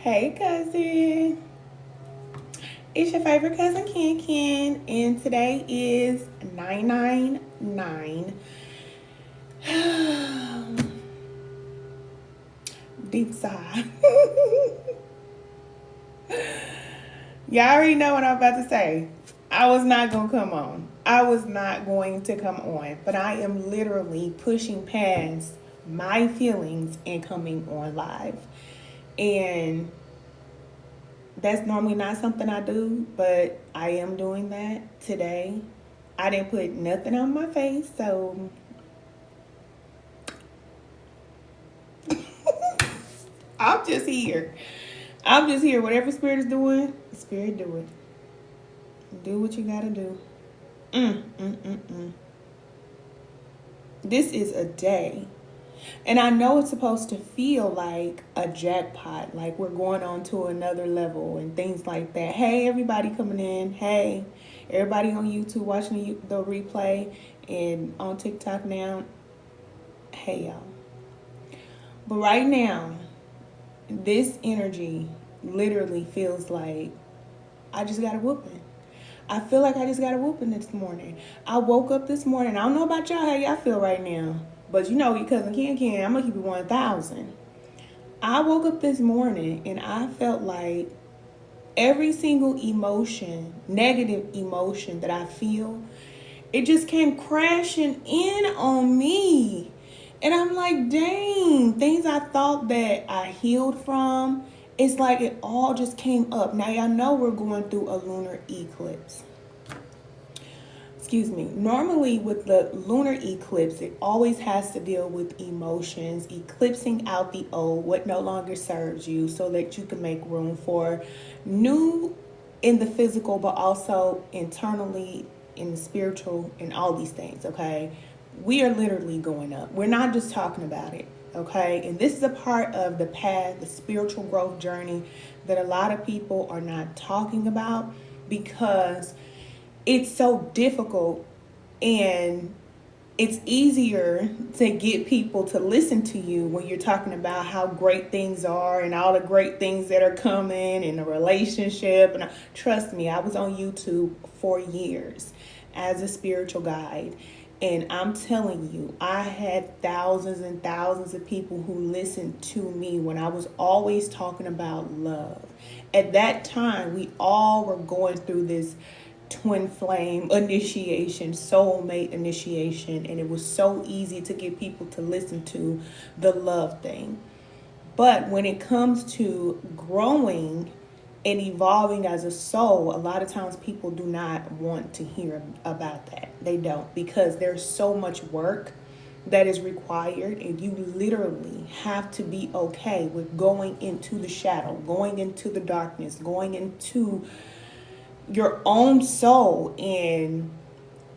Hey, cousin. It's your favorite cousin, Ken, and today is 999. Deep sigh. Y'all already know what I'm about to say. I was not going to come on. I was not going to come on, but I am literally pushing past my feelings and coming on live. And that's normally not something I do, but I am doing that today. I didn't put nothing on my face, so I'm just here. I'm just here. Whatever Spirit is doing, Spirit do it. Do what you gotta do. This is a day. And I know it's supposed to feel like a jackpot, like we're going on to another level and things like that. Hey, everybody coming in. Hey, everybody on YouTube watching the replay and on TikTok now. Hey, y'all. But right now, this energy literally feels like I just got a whooping. I feel like I just got a whooping this morning. I woke up this morning. I don't know about y'all, how y'all feel right now. But you know, your cousin Ken, I'm going to keep it 1,000. I woke up this morning and I felt like every single emotion, negative emotion that I feel, it just came crashing in on me. And I'm like, dang, things I thought that I healed from, it's like it all just came up. Now, y'all know we're going through a lunar eclipse. Excuse me. Normally with the lunar eclipse, it always has to deal with emotions, eclipsing out the old, what no longer serves you, so that you can make room for new in the physical, but also internally in the spiritual and all these things, okay? We are literally going up. We're not just talking about it, okay? And this is a part of the path, the spiritual growth journey that a lot of people are not talking about because it's so difficult, and it's easier to get people to listen to you when you're talking about how great things are and all the great things that are coming in a relationship. And trust me, I was on YouTube for years as a spiritual guide. And I'm telling you, I had thousands and thousands of people who listened to me when I was always talking about love. At that time, we all were going through this twin flame initiation, soulmate initiation, and it was so easy to get people to listen to the love thing. But when it comes to growing and evolving as a soul, a lot of times people do not want to hear about that. They don't, because there's so much work that is required, and you literally have to be okay with going into the shadow, going into the darkness, going into your own soul. And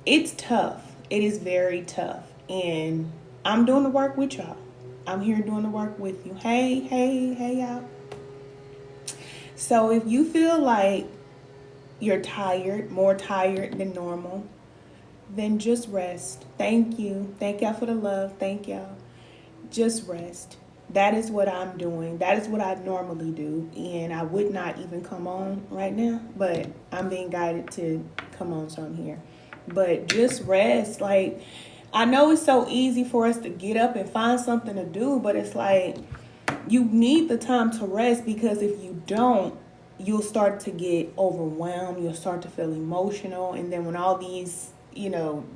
it's tough. It is very tough. And I'm doing the work with y'all. I'm here doing the work with you. Hey, y'all. So if you feel like you're tired, more tired than normal, then just rest. Thank you. Thank y'all for the love. Thank y'all. Just rest. That is what I'm doing. That is what I normally do. And I would not even come on right now, but I'm being guided to come on, so I'm here. But just rest. Like, I know it's so easy for us to get up and find something to do, but it's like you need the time to rest, because if you don't, you'll start to get overwhelmed. You'll start to feel emotional. And then when all these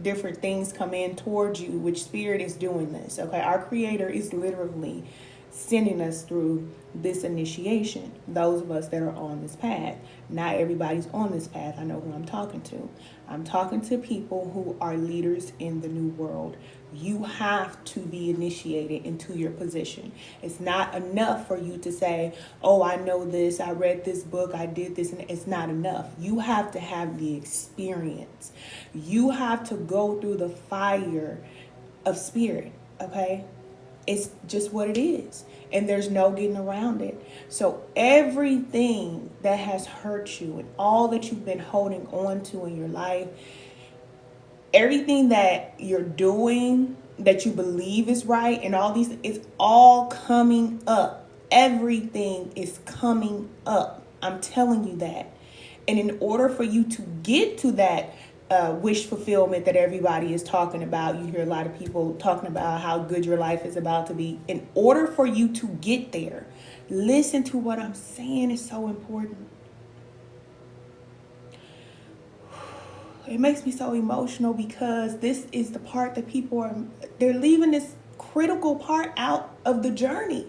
different things come in towards you, which Spirit is doing this, okay? Our Creator is literally sending us through this initiation, those of us that are on this path. Not everybody's on this path. I know who I'm talking to. I'm talking to people who are leaders in the new world. You have to be initiated into your position. It's not enough for you to say, oh, I know this, I read this book, I did this, and it's not enough. You have to have the experience. You have to go through the fire of Spirit, okay? It's just what it is. And there's no getting around it. So everything that has hurt you and all that you've been holding on to in your life, everything that you're doing that you believe is right and all these, it's all coming up. everything is coming up. I'm telling you that. And in order for you to get to that wish fulfillment that everybody is talking about, you hear a lot of people talking about how good your life is about to be. In order for you to get there, listen to what I'm saying. It's so important. It makes me so emotional because this is the part that they're leaving this critical part out of the journey.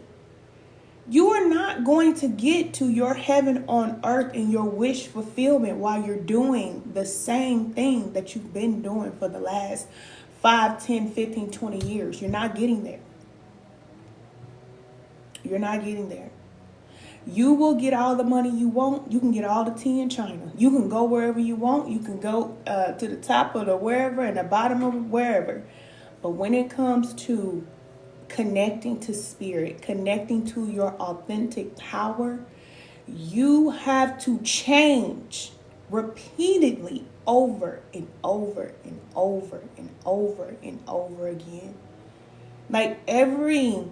You are not going to get to your heaven on earth and your wish fulfillment while you're doing the same thing that you've been doing for the last 5, 10, 15, 20 years. You're not getting there. You're not getting there. You will get all the money you want. You can get all the tea in China. You can go wherever you want. You can go to the top of the wherever and the bottom of wherever. But when it comes to connecting to spirit, connecting to your authentic power, you have to change repeatedly over and over and over and over and over again. Like every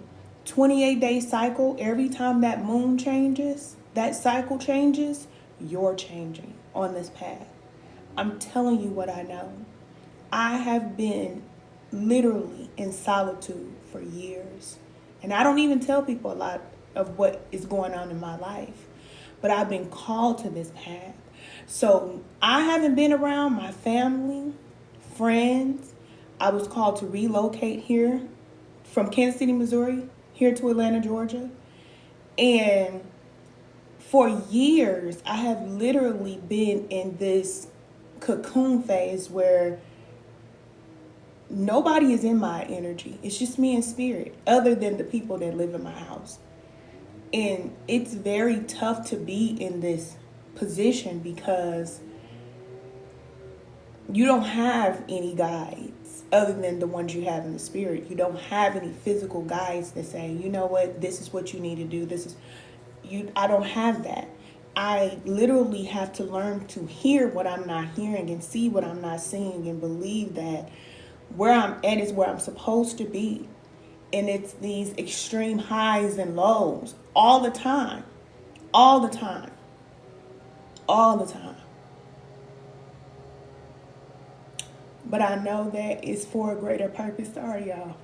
28-day cycle, every time that moon changes, that cycle changes, you're changing on this path. I'm telling you what I know. I have been literally in solitude for years. And I don't even tell people a lot of what is going on in my life. But I've been called to this path. So I haven't been around my family, friends. I was called to relocate here from Kansas City, Missouri, here to Atlanta, Georgia. And for years, I have literally been in this cocoon phase where nobody is in my energy. It's just me and spirit, other than the people that live in my house. And it's very tough to be in this position because you don't have any guides other than the ones you have in the spirit. You don't have any physical guides that say, you know what, this is what you need to do. I don't have that. I literally have to learn to hear what I'm not hearing and see what I'm not seeing and believe that where I'm at is where I'm supposed to be. And it's these extreme highs and lows all the time, all the time, all the time. But I know that it's for a greater purpose. Sorry, y'all.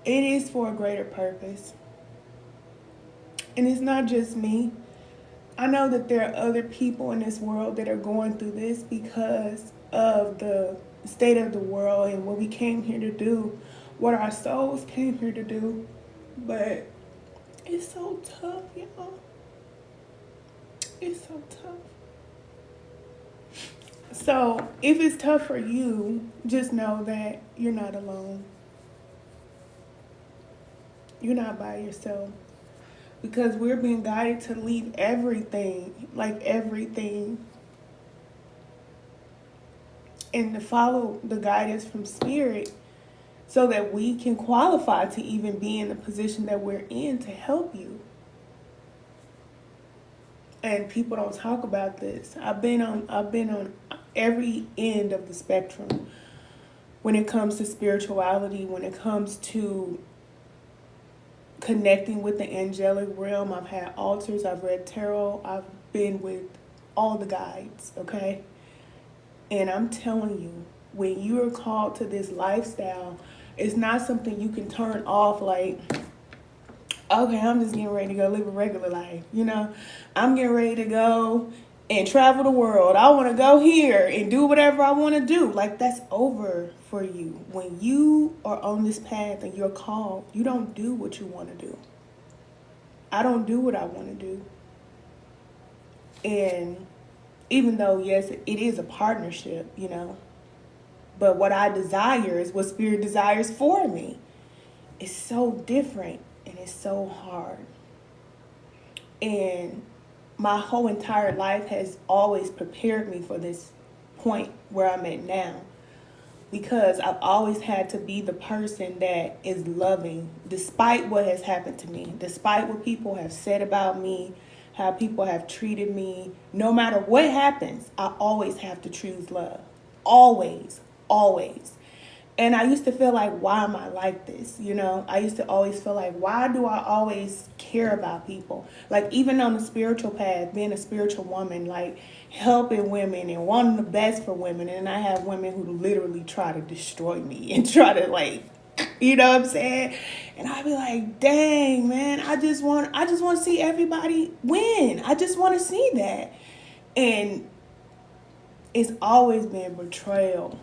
It is for a greater purpose. And it's not just me. I know that there are other people in this world that are going through this because of the state of the world and what we came here to do, what our souls came here to do. But it's so tough, y'all. It's so tough. So if it's tough for you, just know that you're not alone. You're not by yourself. Because we're being guided to leave everything, like everything, and to follow the guidance from spirit so that we can qualify to even be in the position that we're in to help you. And people don't talk about this. I've been on every end of the spectrum when it comes to spirituality, when it comes to connecting with the angelic realm. I've had altars, I've read tarot, I've been with all the guides, okay? And I'm telling you, when you are called to this lifestyle, it's not something you can turn off like, okay, I'm just getting ready to go live a regular life, you know? I'm getting ready to go and travel the world. I want to go here and do whatever I want to do. Like, that's over for you. When you are on this path and you're called, you don't do what you want to do. I don't do what I want to do. And even though, yes, it is a partnership, you know, but what I desire is what spirit desires for me. It's so different and it's so hard. And my whole entire life has always prepared me for this point where I'm at now. Because I've always had to be the person that is loving, despite what has happened to me, despite what people have said about me, how people have treated me. No matter what happens, I always have to choose love. Always, always. And I used to feel like, why am I like this? You know, I used to always feel like, why do I always care about people? Like, even on the spiritual path, being a spiritual woman, like helping women and wanting the best for women. And I have women who literally try to destroy me and try to, like, you know what I'm saying? And I'd be like, dang, man, I just want to see everybody win. I just want to see that. And it's always been betrayal,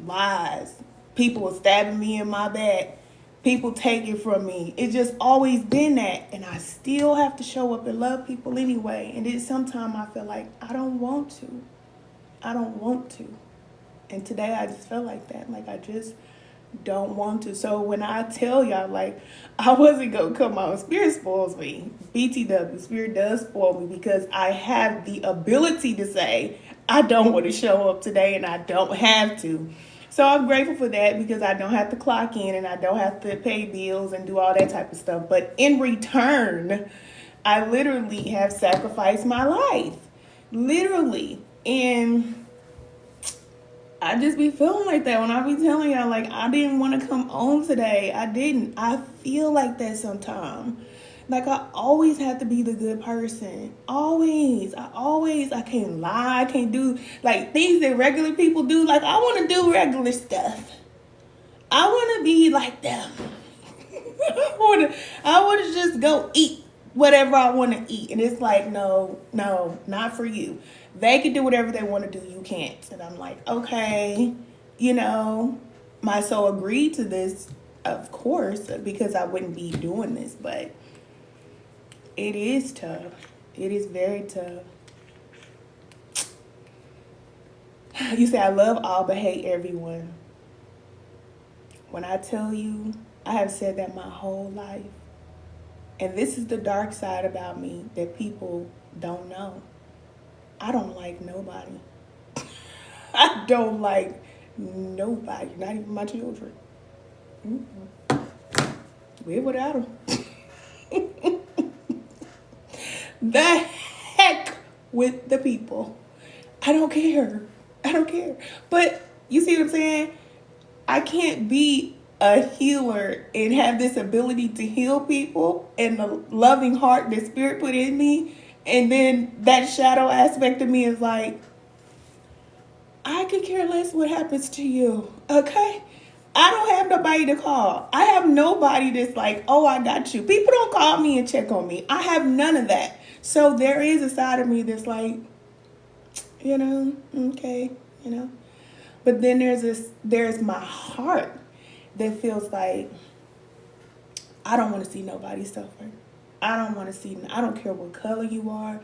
lies. People were stabbing me in my back. People taking from me. It's just always been that. And I still have to show up and love people anyway. And then sometimes I feel like I don't want to. I don't want to. And today I just felt like that. Like I just don't want to. So when I tell y'all, like, I wasn't going to come out, Spirit spoils me. BTW, Spirit does spoil me because I have the ability to say, I don't want to show up today and I don't have to. So I'm grateful for that because I don't have to clock in and I don't have to pay bills and do all that type of stuff. But in return, I literally have sacrificed my life. Literally. And I just be feeling like that when I be telling y'all, like, I didn't want to come on today. I didn't. I feel like that sometimes. Like, I always have to be the good person. Always. I can't lie. I can't do, like, things that regular people do. Like, I want to do regular stuff. I want to be like them. I want to just go eat whatever I want to eat. And it's like, no, not for you. They can do whatever they want to do. You can't. And I'm like, okay, you know, my soul agreed to this, of course, because I wouldn't be doing this, but it is tough. It is very tough. You say I love all but hate everyone. When I tell you, I have said that my whole life. And this is the dark side about me that people don't know. I don't like nobody. I don't like nobody, not even my children. Live without them. The heck with the people. I don't care. But you see what I'm saying? I can't be a healer and have this ability to heal people and the loving heart that Spirit put in me. And then that shadow aspect of me is like, I could care less what happens to you. Okay? I don't have nobody to call. I have nobody that's like, oh, I got you. People don't call me and check on me. I have none of that. So there is a side of me that's like, you know, okay, you know. But then there's my heart that feels like I don't want to see nobody suffer. I don't care what color you are.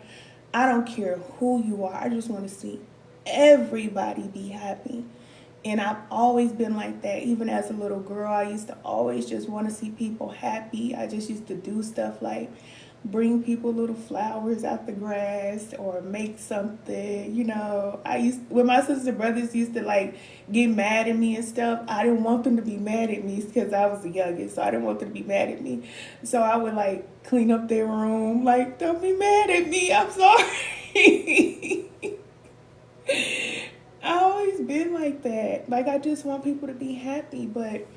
I don't care who you are. I just want to see everybody be happy. And I've always been like that. Even as a little girl, I used to always just want to see people happy. I just used to do stuff like bring people little flowers out the grass or make something, you know. When my sister and brothers used to like get mad at me and stuff, I didn't want them to be mad at me because I was the youngest, so I didn't want them to be mad at me. So I would like clean up their room, like, don't be mad at me, I'm sorry. I always been like that. Like, I just want people to be happy, but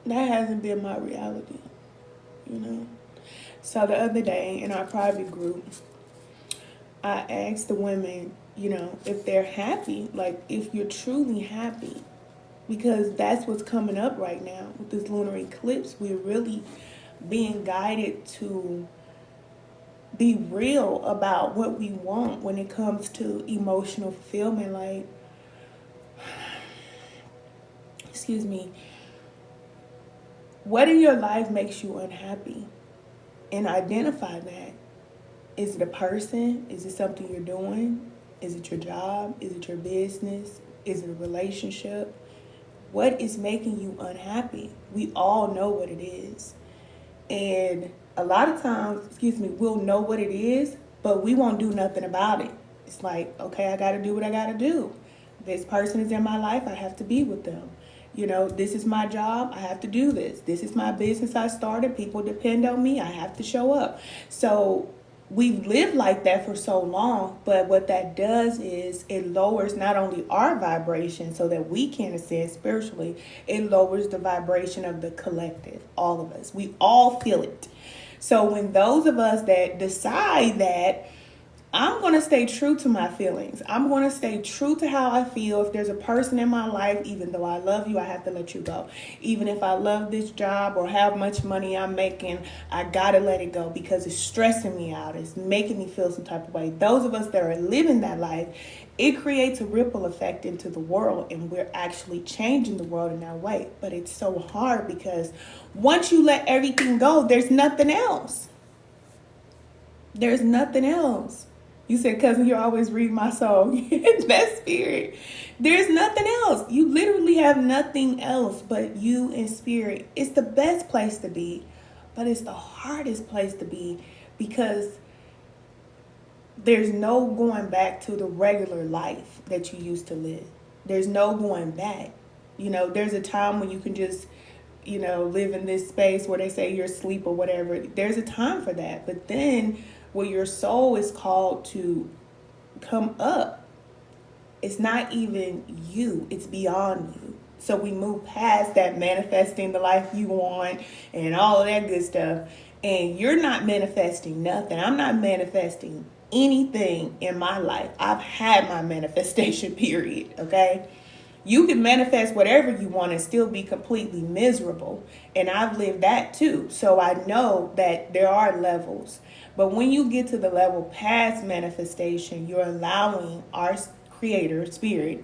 that hasn't been my reality, you know. So the other day in our private group, I asked the women, you know, if they're happy, like if you're truly happy, because that's what's coming up right now with this lunar eclipse. We're really being guided to be real about what we want when it comes to emotional fulfillment. Like, excuse me, what in your life makes you unhappy? And identify that. Is it a person? Is it something you're doing? Is it your job? Is it your business? Is it a relationship? What is making you unhappy? We all know what it is. And a lot of times, we'll know what it is, but we won't do nothing about it. It's like, okay, I got to do what I got to do. This person is in my life. I have to be with them. You know, this is my job. I have to do this. This is my business I started. People depend on me. I have to show up. So we've lived like that for so long, but what that does is it lowers not only our vibration so that we can ascend spiritually, it lowers the vibration of the collective, all of us. We all feel it. So when those of us that decide that I'm going to stay true to my feelings, I'm going to stay true to how I feel. If there's a person in my life, even though I love you, I have to let you go. Even if I love this job or how much money I'm making, I got to let it go because it's stressing me out. It's making me feel some type of way. Those of us that are living that life, it creates a ripple effect into the world, and we're actually changing the world in that way. But it's so hard because once you let everything go, there's nothing else. There's nothing else. You said, cousin, you always read my soul. That spirit. There's nothing else. You literally have nothing else but you and spirit. It's the best place to be, but it's the hardest place to be because there's no going back to the regular life that you used to live. There's no going back. There's a time when you can just, live in this space where they say you're asleep or whatever. There's a time for that. But then when your soul is called to come up, it's not even you, it's beyond you. So we move past that manifesting the life you want and all of that good stuff. And you're not manifesting nothing. I'm not manifesting anything in my life. I've had my manifestation period, okay? You can manifest whatever you want and still be completely miserable. And I've lived that too. So I know that there are levels. But when you get to the level past manifestation, you're allowing our creator spirit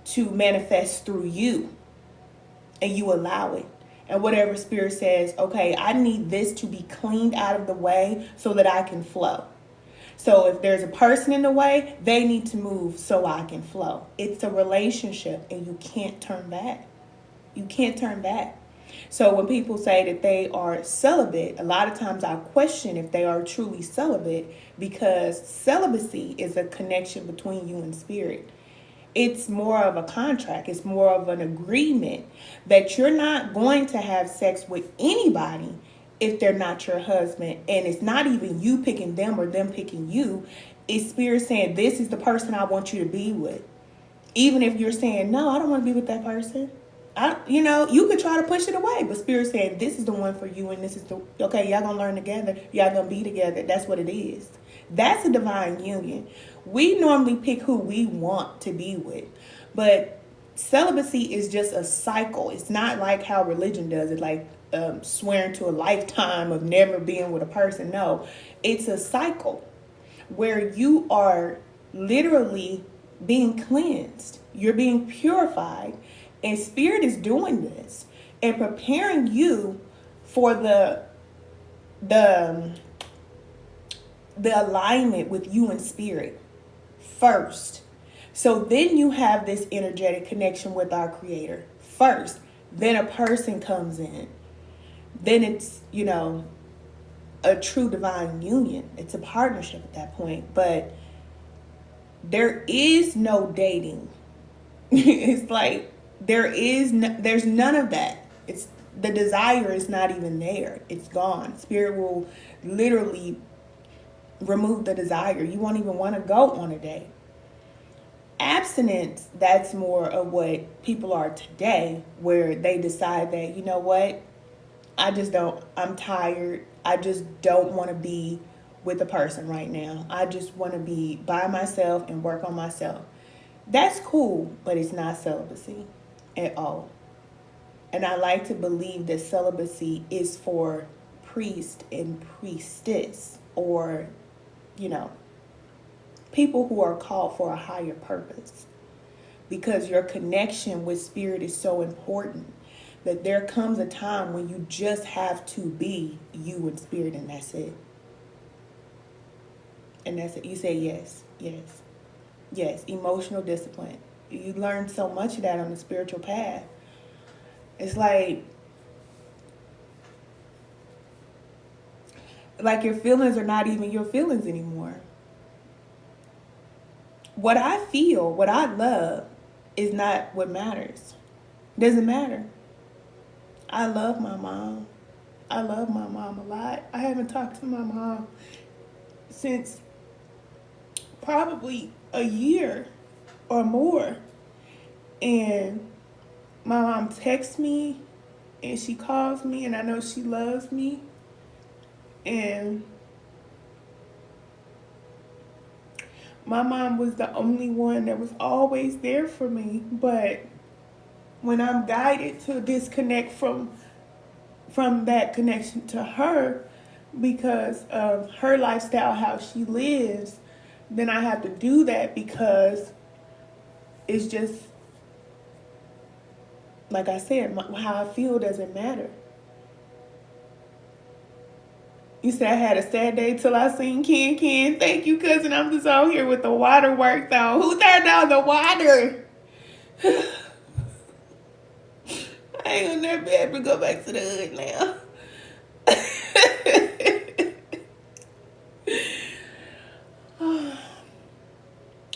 to manifest through you. And you allow it. And whatever spirit says, okay, I need this to be cleaned out of the way so that I can flow. So if there's a person in the way, they need to move so I can flow. It's a relationship and you can't turn back. You can't turn back. So when people say that they are celibate, a lot of times I question if they are truly celibate because celibacy is a connection between you and spirit. It's more of a contract. It's more of an agreement that you're not going to have sex with anybody if they're not your husband. And it's not even you picking them or them picking you. It's spirit saying, this is the person I want you to be with. Even if you're saying, no, I don't want to be with that person. You could try to push it away. But spirit saying, this is the one for you. And this is okay, y'all going to learn together. Y'all going to be together. That's what it is. That's a divine union. We normally pick who we want to be with. But celibacy is just a cycle. It's not like how religion does it, like swearing to a lifetime of never being with a person. No, it's a cycle where you are literally being cleansed. You're being purified. And spirit is doing this and preparing you for the alignment with you and spirit first. So then you have this energetic connection with our creator first. Then a person comes in. Then it's, a true divine union. It's a partnership at that point. But there is no dating. It's like there's none of that. It's the desire is not even there. It's gone. Spirit will literally remove the desire. You won't even want to go on a date. Abstinence, that's more of what people are today, where they decide that, you know what, I'm tired. I just don't want to be with a person right now. I just want to be by myself and work on myself. That's cool, but it's not celibacy at all. And I like to believe that celibacy is for priest and priestess, or, people who are called for a higher purpose. Because your connection with spirit is so important that there comes a time when you just have to be you and spirit, and that's it. And that's it. You say yes, yes, yes. Emotional discipline. You learn so much of that on the spiritual path. It's like your feelings are not even your feelings anymore. What I feel, what I love, is not what matters. Doesn't matter. I love my mom. I love my mom a lot. I haven't talked to my mom since probably a year or more. And my mom texts me and she calls me, and I know she loves me. And my mom was the only one that was always there for me. But when I'm guided to disconnect from that connection to her because of her lifestyle, how she lives, then I have to do that because it's just, like I said, how I feel doesn't matter. You said I had a sad day till I seen Ken Ken. Thank you, cousin. I'm just out here with the waterwork, though. Who turned on the water? I ain't gonna never be able to go back to the hood now.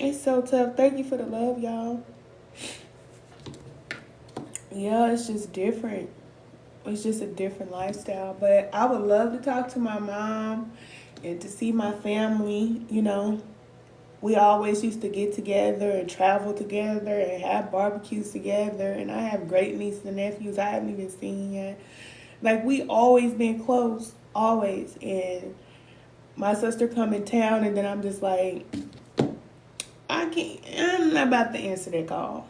It's so tough. Thank you for the love, y'all. Yeah, it's just different. It's just a different lifestyle. But I would love to talk to my mom and to see my family. You know, we always used to get together and travel together and have barbecues together. And I have great nieces and nephews I haven't even seen yet. Like, we always been close, always. And my sister come in town, and then I'm just like, I'm not about to answer that call.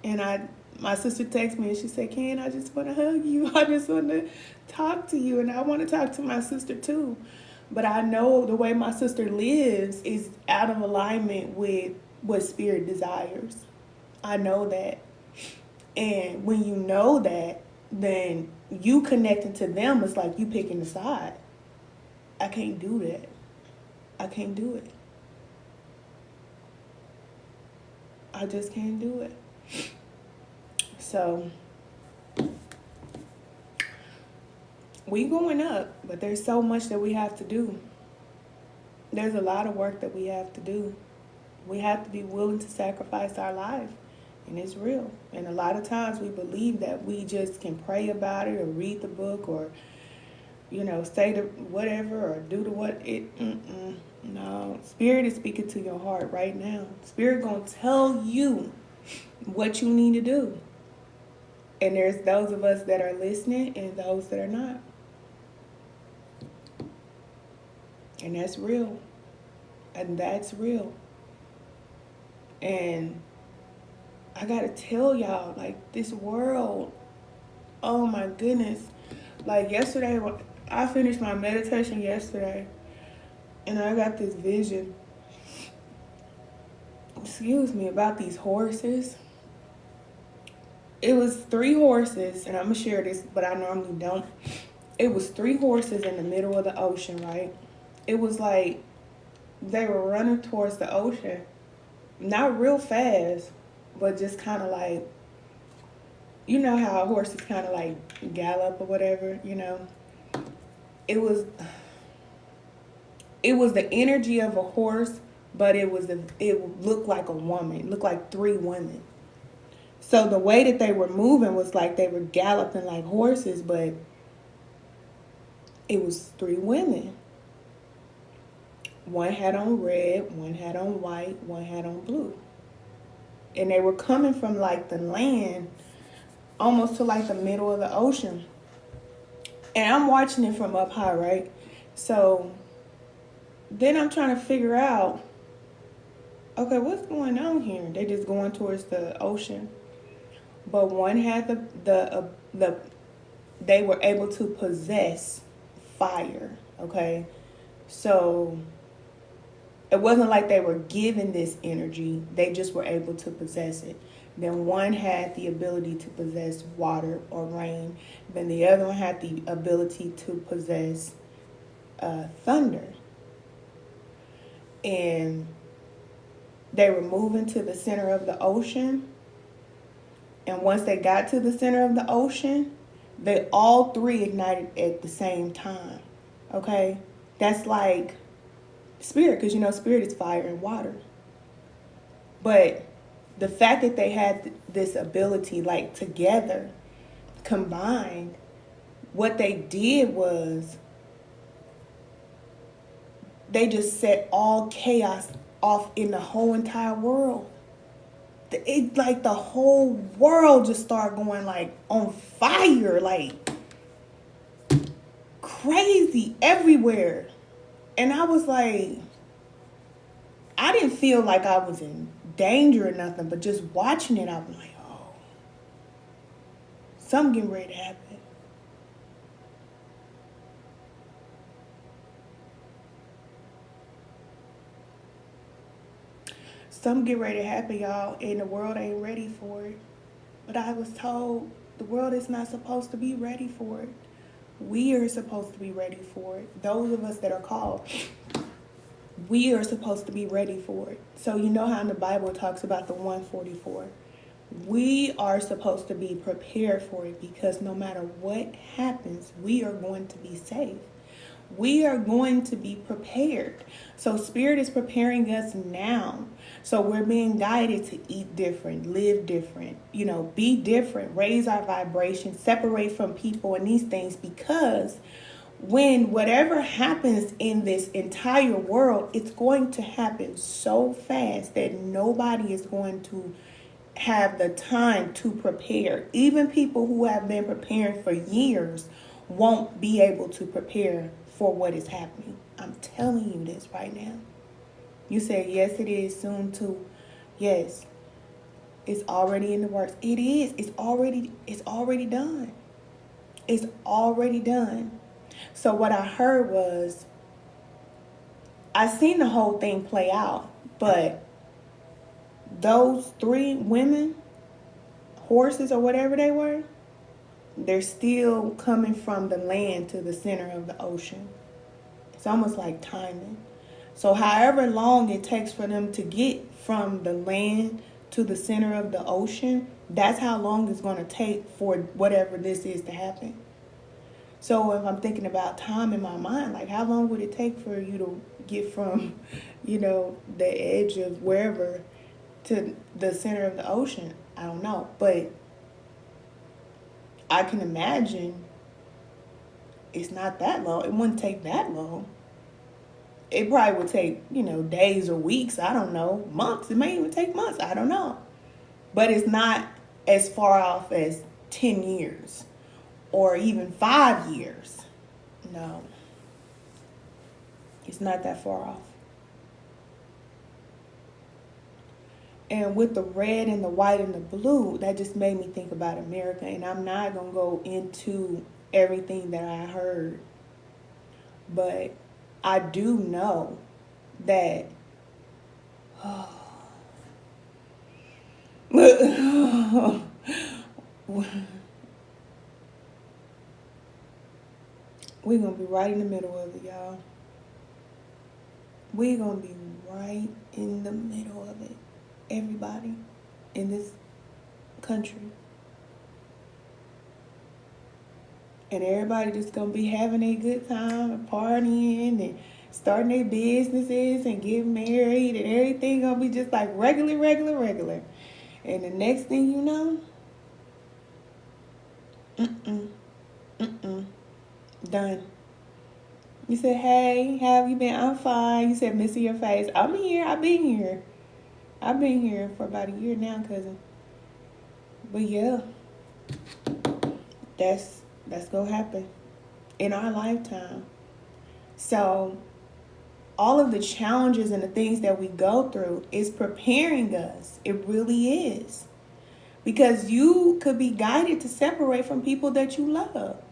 And my sister texted me and she said, Ken, I just want to hug you. I just want to talk to you. And I want to talk to my sister too. But I know the way my sister lives is out of alignment with what spirit desires. I know that. And when you know that, then you connecting to them is like you picking a side. I can't do that. I can't do it. I just can't do it. So we going up, but there's so much that we have to do. There's a lot of work that we have to do. We have to be willing to sacrifice our life, and it's real. And a lot of times we believe that we just can pray about it or read the book or, you know, say the whatever or do the what. No, Spirit is speaking to your heart right now. Spirit gonna tell you what you need to do. And there's those of us that are listening and those that are not. And that's real. And that's real. And I gotta tell y'all, like, this world, oh my goodness. Like, yesterday, I finished my meditation yesterday, and I got this vision, about these horses. It was 3 horses, and I'm going to share this, but I normally don't. It was 3 horses in the middle of the ocean, right? It was like they were running towards the ocean. Not real fast, but just kind of like, you know how horses kind of like gallop or whatever, you know? It was the energy of a horse, but it looked like a woman. It looked like 3 women. So the way that they were moving was like they were galloping like horses, but it was 3 women. One had on red, one had on white, one had on blue. And they were coming from like the land almost to like the middle of the ocean. And I'm watching it from up high, right? So then I'm trying to figure out, okay, what's going on here? They just going towards the ocean. But one had they were able to possess fire, okay? So it wasn't like they were given this energy. They just were able to possess it. Then one had the ability to possess water or rain. Then the other one had the ability to possess thunder. And they were moving to the center of the ocean. And once they got to the center of the ocean, they all 3 ignited at the same time. Okay? That's like spirit, because you know spirit is fire and water. But the fact that they had this ability, like together, combined, what they did was they just set all chaos off in the whole entire world. It like the whole world just started going like on fire, like crazy everywhere. And I was like, I didn't feel like I was in danger or nothing, but just watching it, I'm like, oh, something getting ready to happen. Something get ready to happen, y'all, and the world ain't ready for it. But I was told the world is not supposed to be ready for it. We are supposed to be ready for it. Those of us that are called, we are supposed to be ready for it. So you know how in the Bible it talks about the 144. We are supposed to be prepared for it, because no matter what happens, we are going to be safe. We are going to be prepared. So Spirit is preparing us now. So we're being guided to eat different, live different, be different, raise our vibration, separate from people and these things, because when whatever happens in this entire world, it's going to happen so fast that nobody is going to have the time to prepare. Even people who have been preparing for years won't be able to prepare for what is happening. I'm telling you this right now. You said, yes, it is soon too. Yes, it's already in the works. It is. It's already done. It's already done. So what I heard was, I seen the whole thing play out, but those 3 women, horses or whatever they were, they're still coming from the land to the center of the ocean. It's almost like timing. So however long it takes for them to get from the land to the center of the ocean, that's how long it's going to take for whatever this is to happen. So if I'm thinking about time in my mind, like how long would it take for you to get from, the edge of wherever to the center of the ocean? I don't know. But I can imagine it's not that long. It wouldn't take that long. It probably would take, days or weeks. I don't know. Months. It may even take months. I don't know. But it's not as far off as 10 years or even 5 years. No. It's not that far off. And with the red and the white and the blue, that just made me think about America. And I'm not going to go into everything that I heard. But I do know that we're going to be right in the middle of it, y'all. We're going to be right in the middle of it. Everybody in this country. And everybody just going to be having a good time and partying and starting their businesses and getting married, and everything going to be just like regular. And the next thing you know, done. You said, hey, how have you been? I'm fine. You said, missing your face. I'm here. I've been here. I've been here for about a year now, cousin. But yeah, that's going to happen in our lifetime. So all of the challenges and the things that we go through is preparing us. It really is. Because you could be guided to separate from people that you love.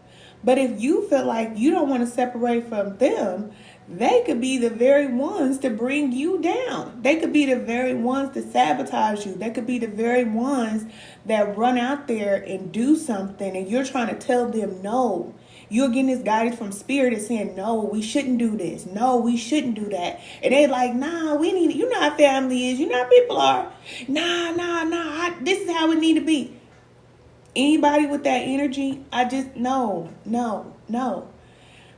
But if you feel like you don't want to separate from them, they could be the very ones to bring you down. They could be the very ones to sabotage you. They could be the very ones that run out there and do something, and you're trying to tell them no. You're getting this guidance from Spirit is saying, no, we shouldn't do this. No, we shouldn't do that. And they're like, nah, we need, you know how family is. You know how people are. Nah, this is how it need to be. Anybody with that energy, I just, no.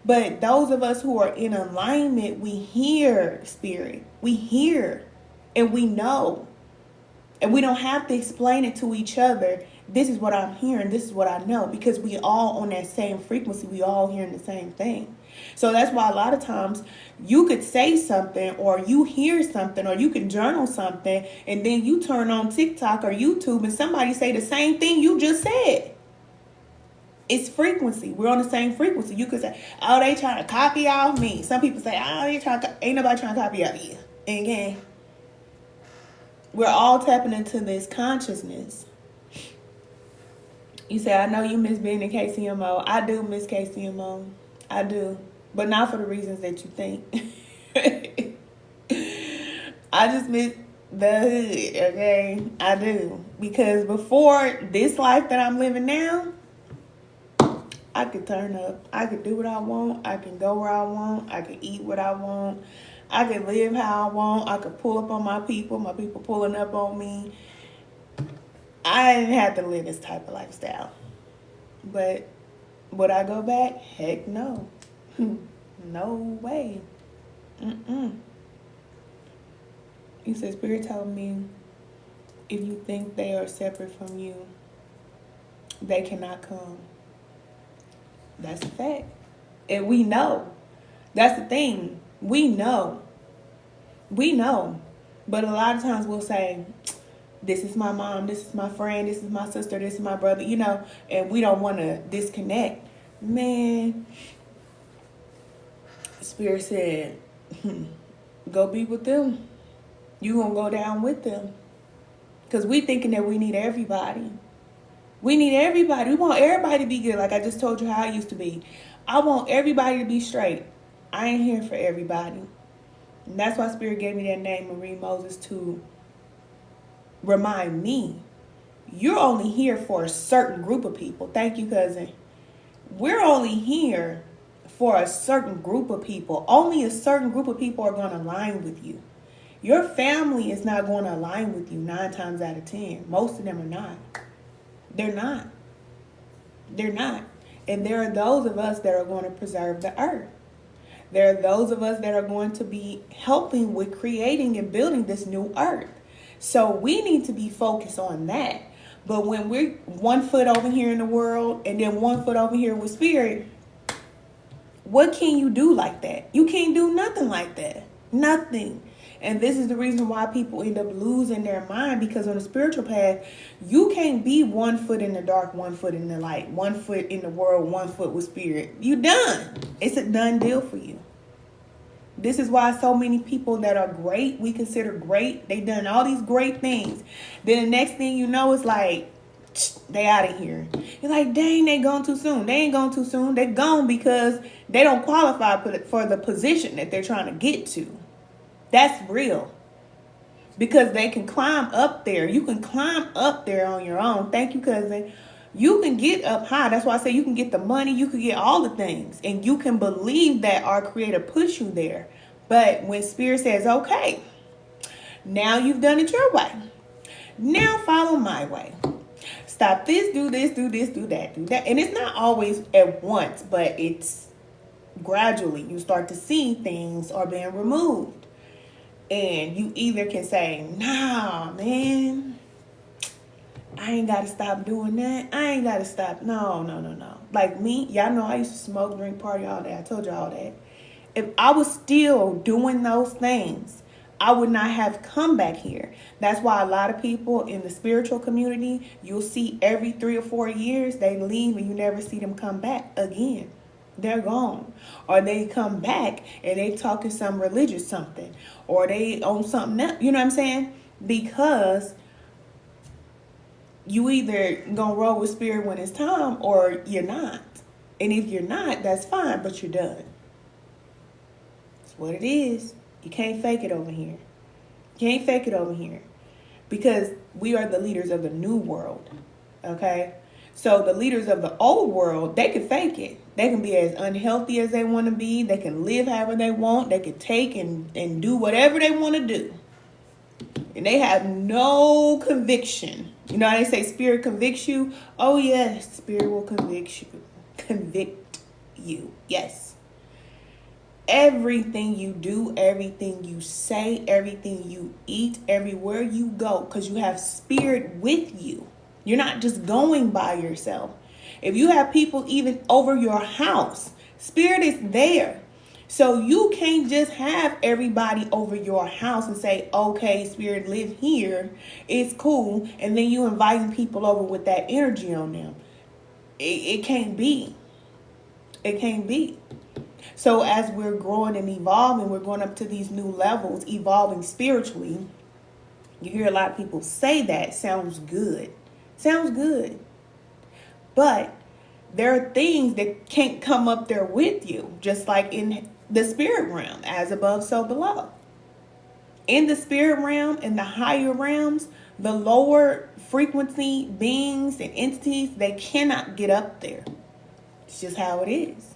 But those of us who are in alignment, we hear Spirit. We hear and we know. And we don't have to explain it to each other. this is what I'm hearing, this is what I know, because we all on that same frequency, we all hearing the same thing. So that's why a lot of times you could say something, or you hear something, or you can journal something, and then you turn on TikTok or YouTube and somebody say the same thing you just said. It's frequency. We're on the same frequency. You could say, oh, they trying to copy off me. Some people say, oh, ain't nobody trying to copy off you. And again, we're all tapping into this consciousness. You say, I know you miss being in KCMO. I do miss KCMO. I do. But not for the reasons that you think. I just miss the hood, okay? I do. Because before this life that I'm living now, I could turn up. I could do what I want. I can go where I want. I could eat what I want. I could live how I want. I could pull up on my people pulling up on me. I didn't have to live this type of lifestyle. But would I go back? Heck no. No way. You said, Spirit told me, if you think they are separate from you, they cannot come. That's a fact. And we know. That's the thing. We know. But a lot of times we'll say, this is my mom, this is my friend, this is my sister, this is my brother, and we don't want to disconnect. Man, Spirit said, go be with them. You gonna go down with them. Because we thinking that we need everybody. We need everybody. We want everybody to be good. Like I just told you how I used to be. I want everybody to be straight. I ain't here for everybody. And that's why Spirit gave me that name, Marie Moses, to remind me, you're only here for a certain group of people. Thank you, cousin. We're only here for a certain group of people. Only a certain group of people are going to align with you. Your family is not going to align with you 9 times out of 10. Most of them are not. They're not. And there are those of us that are going to preserve the earth. There are those of us that are going to be helping with creating and building this new earth. So we need to be focused on that. But when we're 1 foot over here in the world and then 1 foot over here with Spirit, what can you do like that? You can't do nothing like that. Nothing. And this is the reason why people end up losing their mind, because on the spiritual path, you can't be 1 foot in the dark, 1 foot in the light, 1 foot in the world, 1 foot with Spirit. You done. It's a done deal for you. This is why so many people that are great, we consider great, they done all these great things. Then the next thing you know, it's like, they out of here. You're like, dang, they gone too soon. They ain't gone too soon. They gone because they don't qualify for the position that they're trying to get to. That's real. Because they can climb up there. You can climb up there on your own. Thank you, cousin. You can get up high. That's why I say you can get the money. You can get all the things. And you can believe that our Creator puts you there. But when Spirit says, okay, now you've done it your way. Now follow my way. Stop this, do this, do this, do that, do that. And it's not always at once, but it's gradually. You start to see things are being removed. And you either can say, nah, man, I ain't got to stop doing that. I ain't got to stop. No. Like me, y'all know I used to smoke, drink, party all day. I told you all that. If I was still doing those things, I would not have come back here. That's why a lot of people in the spiritual community, you'll see every 3 or 4 years, they leave and you never see them come back again. They're gone. Or they come back and they talking some religious something. Or they own something else. You know what I'm saying? Because you either gonna roll with Spirit when it's time or you're not. And if you're not, that's fine, but you're done. That's what it is. You can't fake it over here. You can't fake it over here. Because we are the leaders of the new world. Okay? So the leaders of the old world, they can fake it. They can be as unhealthy as they want to be. They can live however they want. They can take and do whatever they want to do. And they have no conviction. You know how they say Spirit convicts you? Oh, yes, Spirit will convict you. Convict you. Yes. Everything you do, everything you say, everything you eat, everywhere you go, because you have Spirit with you. You're not just going by yourself. If you have people even over your house, spirit is there. So you can't just have everybody over your house and say, okay, spirit, live here. It's cool. And then you inviting people over with that energy on them. It can't be. It can't be. So as we're growing and evolving, we're going up to these new levels, evolving spiritually. You hear a lot of people say that. Sounds good. Sounds good. But there are things that can't come up there with you, just like in the spirit realm, as above, so below. In the spirit realm, in the higher realms, the lower frequency beings and entities, they cannot get up there. It's just how it is.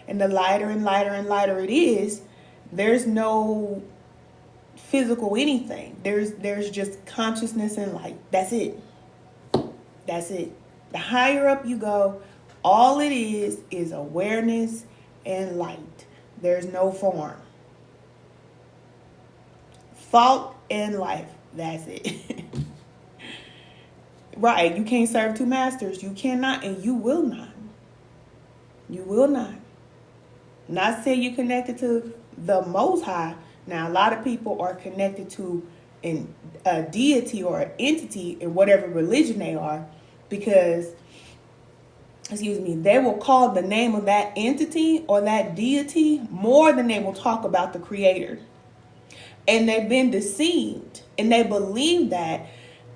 And the lighter and lighter and lighter it is, there's no physical anything. There's just consciousness and light. That's it. That's it. The higher up you go, all it is awareness and light. There's no form. Thought and life. That's it. Right. You can't serve two masters. You cannot and you will not. You will not. Not say you're connected to the Most High. Now, a lot of people are connected to a deity or an entity in whatever religion they are because, they will call the name of that entity or that deity more than they will talk about the Creator. And they've been deceived and they believe that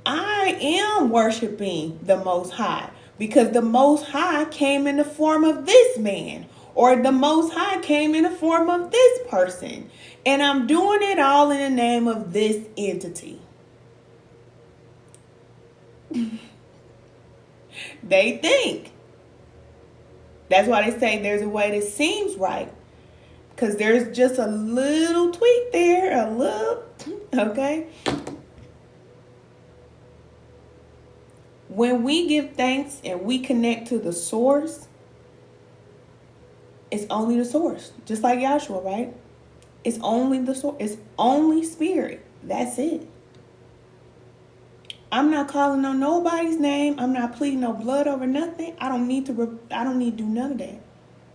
I am worshiping the Most High because the Most High came in the form of this man. Or the Most High came in the form of this person. And I'm doing it all in the name of this entity. They think. That's why they say there's a way that seems right. Because there's just a little tweak there. A little. Okay. When we give thanks and we connect to the source, it's only the source. Just like Yahshua, right? It's only the source. It's only spirit. That's it. I'm not calling on nobody's name. I'm not pleading no blood over nothing. I don't need to do none of that.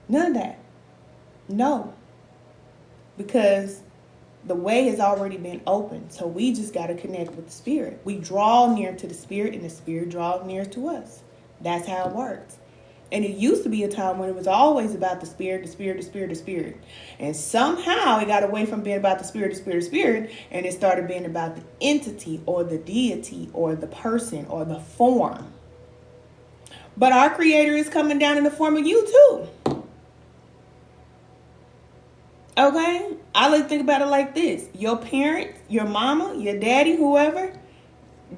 None of that. No. Because the way has already been opened. So we just got to connect with the spirit. We draw near to the spirit and the spirit draws near to us. That's how it works. And it used to be a time when it was always about the spirit, the spirit, the spirit, the spirit. And somehow it got away from being about the spirit, the spirit, the spirit, and it started being about the entity or the deity or the person or the form. But our Creator is coming down in the form of you too. Okay? I like to think about it like this. Your parents, your mama, your daddy, whoever,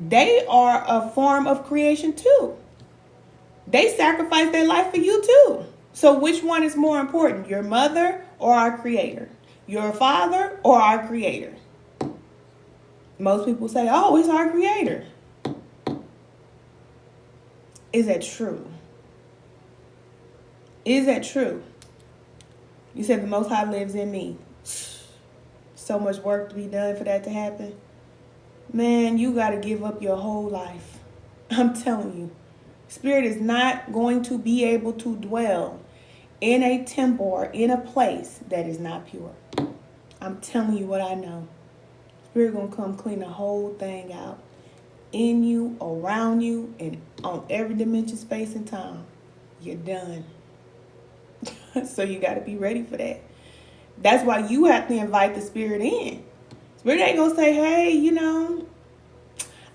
they are a form of creation too. They sacrificed their life for you too. So which one is more important? Your mother or our Creator? Your father or our Creator? Most people say, oh, it's our Creator. Is that true? Is that true? You said the Most High lives in me. So much work to be done for that to happen. Man, you got to give up your whole life. I'm telling you. Spirit is not going to be able to dwell in a temple or in a place that is not pure. I'm telling you what I know. Spirit going to come clean the whole thing out. In you, around you, and on every dimension, space, and time. You're done. So you got to be ready for that. That's why you have to invite the Spirit in. Spirit ain't going to say, hey,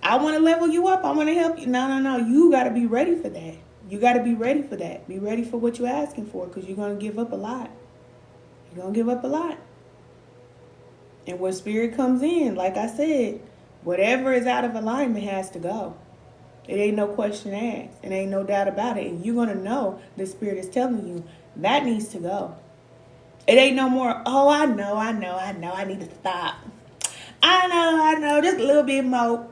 I want to level you up. I want to help you. No. You got to be ready for that. You got to be ready for that. Be ready for what you're asking for because you're going to give up a lot. You're going to give up a lot. And when Spirit comes in, like I said, whatever is out of alignment has to go. It ain't no question asked. It ain't no doubt about it. And you're going to know the Spirit is telling you that needs to go. It ain't no more, oh, I know. I need to stop. I know. Just a little bit more.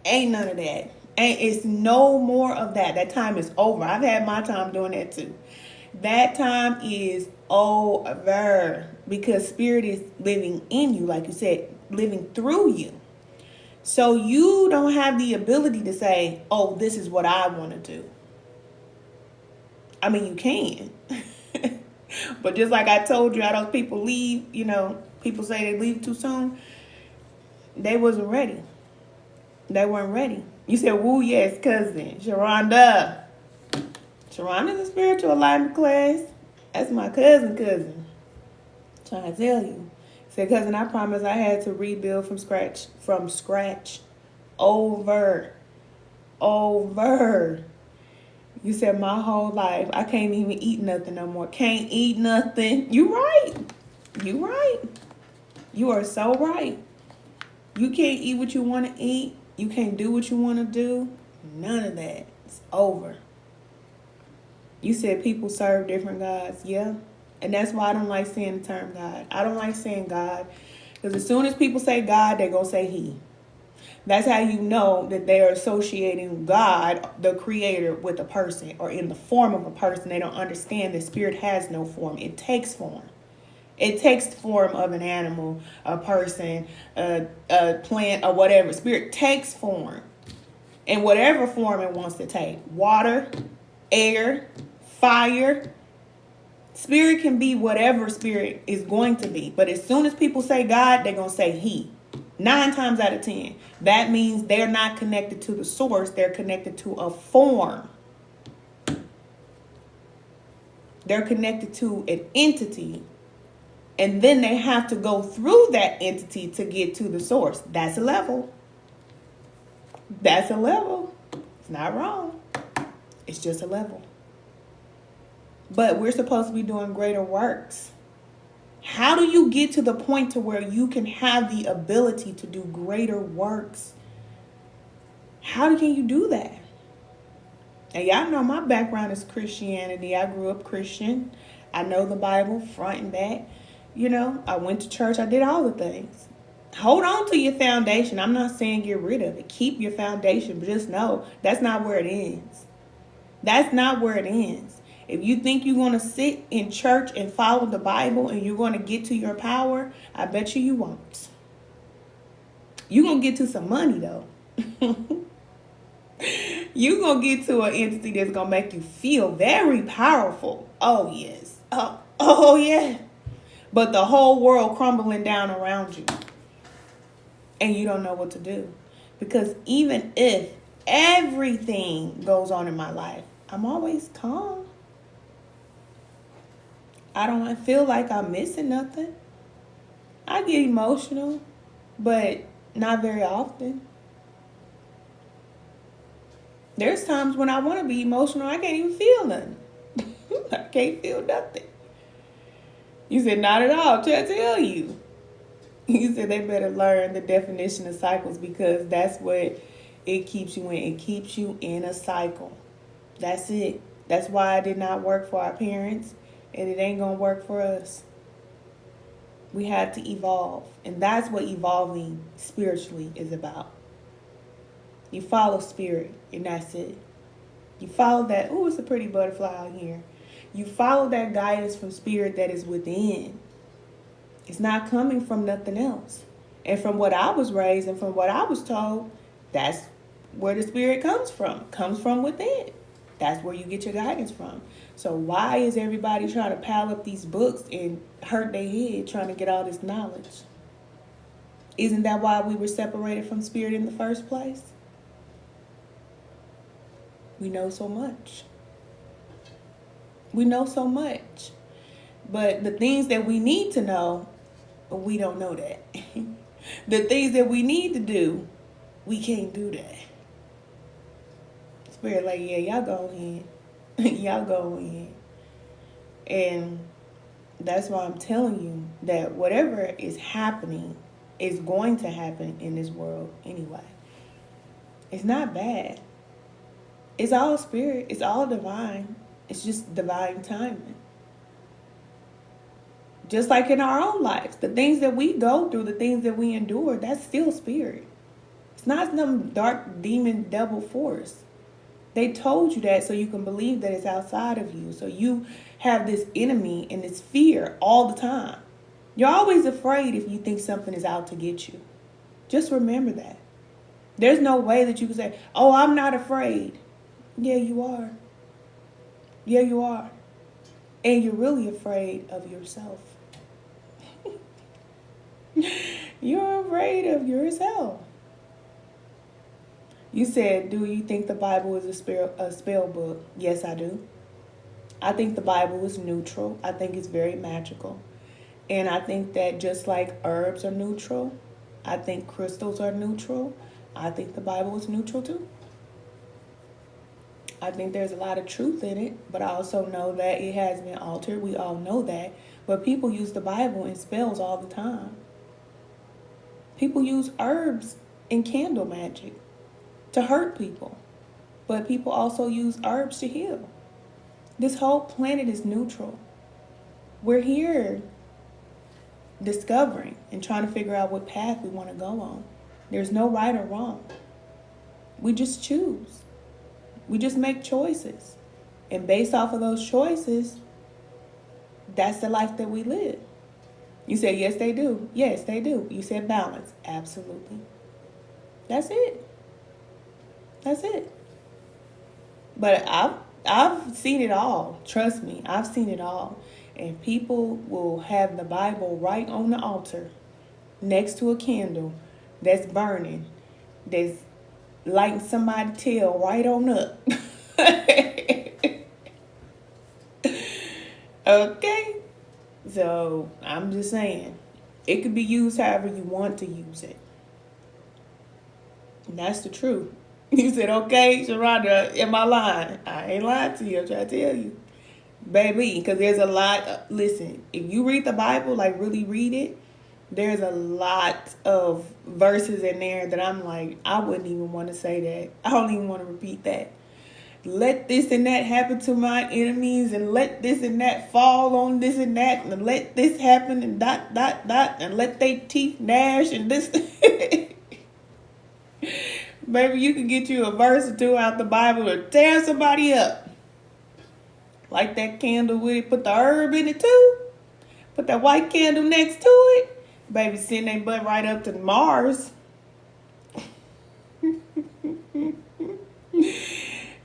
Ain't none of that. It's no more of that. That time is over. I've had my time doing that too. That time is over because Spirit is living in you, like you said, living through you. So you don't have the ability to say, oh, this is what I want to do. I mean, you can. But just like I told you, how those people leave, people say they leave too soon. They wasn't ready. They weren't ready. You said, woo, yes, cousin. Sharonda. Sharonda's a spiritual alignment class. That's my cousin. Trying to tell you. Said, cousin, I promise I had to rebuild from scratch. Over. You said my whole life, I can't even eat nothing no more. Can't eat nothing. You right. You are so right. You can't eat what you want to eat. You can't do what you want to do. None of that. It's over. You said people serve different gods. Yeah. And that's why I don't like saying the term God. I don't like saying God. Because as soon as people say God, they're going to say he. That's how you know that they are associating God, the creator, with a person or in the form of a person. They don't understand that spirit has no form. It takes form. It takes the form of an animal, a person, a plant, or whatever. Spirit takes form in whatever form it wants to take. Water, air, fire. Spirit can be whatever spirit is going to be. But as soon as people say God, they're going to say he. 9 times out of 10. That means they're not connected to the source. They're connected to a form. They're connected to an entity. And then they have to go through that entity to get to the source. That's a level. It's not wrong. It's just a level. But we're supposed to be doing greater works. How do you get to the point to where you can have the ability to do greater works? How can you do that? And y'all know my background is Christianity. I grew up Christian. I know the Bible front and back. I went to church. I did all the things. Hold on to your foundation. I'm not saying get rid of it. Keep your foundation. But just know that's not where it ends. That's not where it ends. If you think you're going to sit in church and follow the Bible and you're going to get to your power, I bet you won't. You're going to get to some money, though. You're going to get to an entity that's going to make you feel very powerful. Oh, yes. Oh, yeah. But the whole world crumbling down around you. And you don't know what to do. Because even if everything goes on in my life, I'm always calm. I don't feel like I'm missing nothing. I get emotional, but not very often. There's times when I want to be emotional, I can't even feel nothing. I can't feel nothing. You said, not at all. I tell you. You said they better learn the definition of cycles because that's what it keeps you in. It keeps you in a cycle. That's it. That's why it did not work for our parents. And it ain't going to work for us. We had to evolve. And that's what evolving spiritually is about. You follow spirit, and that's it. You follow that. Ooh, it's a pretty butterfly out here. You follow that guidance from spirit that is within. It's not coming from nothing else. And from what I was raised and from what I was told, that's where the spirit comes from. Comes from within. That's where you get your guidance from. So why is everybody trying to pile up these books and hurt their head trying to get all this knowledge? Isn't that why we were separated from spirit in the first place? We know so much. We know so much. But the things that we need to know, we don't know that. The things that we need to do, we can't do that. Spirit like, yeah, y'all go in. Y'all go in. And that's why I'm telling you that whatever is happening is going to happen in this world anyway. It's not bad. It's all spirit. It's all divine. It's just divine timing. Just like in our own lives, the things that we go through, the things that we endure, that's still spirit. It's not some dark demon devil force. They told you that so you can believe that it's outside of you. So you have this enemy and this fear all the time. You're always afraid if you think something is out to get you. Just remember that. There's no way that you can say, oh, I'm not afraid. Yeah, you are. Yeah, you are. And you're really afraid of yourself. You're afraid of yourself. You said, do you think the Bible is a spell book? Yes, I do. I think the Bible is neutral. I think it's very magical. And I think that just like herbs are neutral, I think crystals are neutral. I think the Bible is neutral too. I think there's a lot of truth in it, but I also know that it has been altered. We all know that. But people use the Bible in spells all the time. People use herbs in candle magic to hurt people. But people also use herbs to heal. This whole planet is neutral. We're here discovering and trying to figure out what path we want to go on. There's no right or wrong. We just choose. We just make choices. And based off of those choices, that's the life that we live. You said, yes, they do. Yes, they do. You said balance. Absolutely. That's it. That's it. But I've seen it all. Trust me, I've seen it all. And people will have the Bible right on the altar next to a candle that's burning, that's lighting somebody's tail right on up. Okay? So, I'm just saying, it could be used however you want to use it. And that's the truth. You said, okay, Sharonda, am I lying? I ain't lying to you. I'm trying to tell you. Baby, because there's a lot. Listen, if you read the Bible, like really read it, there's a lot of verses in there that I'm like, I wouldn't even want to say that. I don't even want to repeat that. Let this and that happen to my enemies, and let this and that fall on this and that, and let this happen, and dot, dot, dot, and let they teeth gnash, and this. Baby, you can get you a verse or two out the Bible to tear somebody up. Light that candle with it, put the herb in it too. Put that white candle next to it. Baby, send their butt right up to Mars.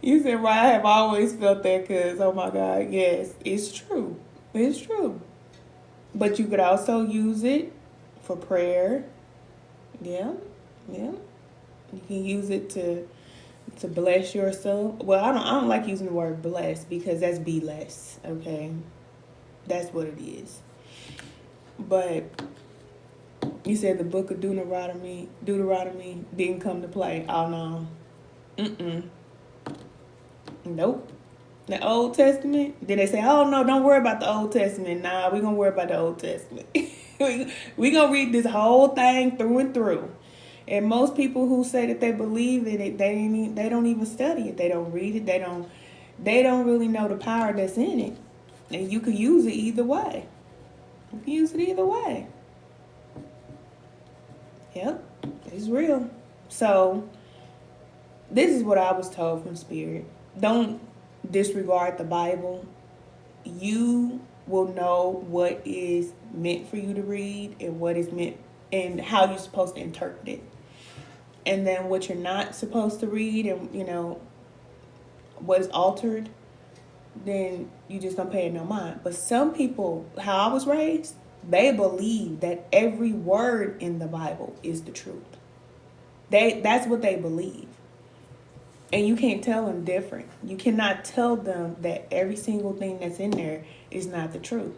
You said, right, I have always felt that because, oh my God, yes, it's true. It's true. But you could also use it for prayer. Yeah, yeah. You can use it to bless yourself. Well, I don't like using the word bless because that's be less, okay? That's what it is. But you said the book of Deuteronomy didn't come to play. Oh, no. Nope. The Old Testament, then they say, oh, no, don't worry about the Old Testament. Nah, we're going to worry about the Old Testament. We're going to read this whole thing through and through. And most people who say that they believe in it, they don't even study it. They don't read it. They don't really know the power that's in it. And you could use it either way. You can use it either way. Yep, it's real. So this is what I was told from Spirit. Don't disregard the Bible. You will know what is meant for you to read and what is meant and how you're supposed to interpret it. And then what you're not supposed to read and, what is altered, then you just don't pay it no mind. But some people, how I was raised, they believe that every word in the Bible is the truth. That's what they believe. And you can't tell them different. You cannot tell them that every single thing that's in there is not the truth.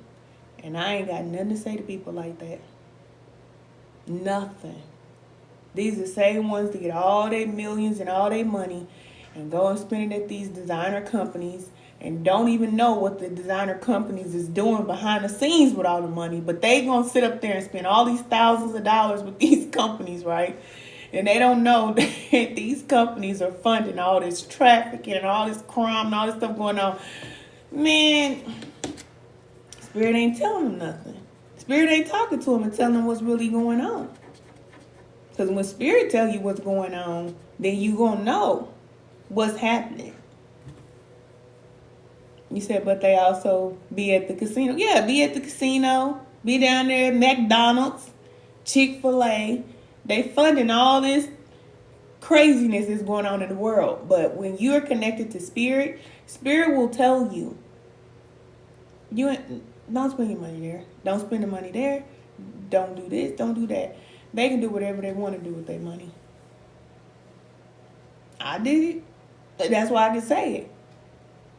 And I ain't got nothing to say to people like that. Nothing. These are the same ones that get all their millions and all their money and go and spend it at these designer companies and don't even know what the designer companies is doing behind the scenes with all the money. But they gonna sit up there and spend all these thousands of dollars with these companies, right? And they don't know that these companies are funding all this trafficking and all this crime and all this stuff going on. Man, Spirit ain't telling them nothing. Spirit ain't talking to them and telling them what's really going on. Because when Spirit tell you what's going on, then you gonna know what's happening. You said, but they also be at the casino. Yeah, be at the casino. Be down there at McDonald's, Chick-fil-A. They funding all this craziness is going on in the world. But when you're connected to spirit, spirit will tell you, don't spend your money there. Don't spend the money there. Don't do this. Don't do that. They can do whatever they want to do with their money. I did it. That's why I can say it.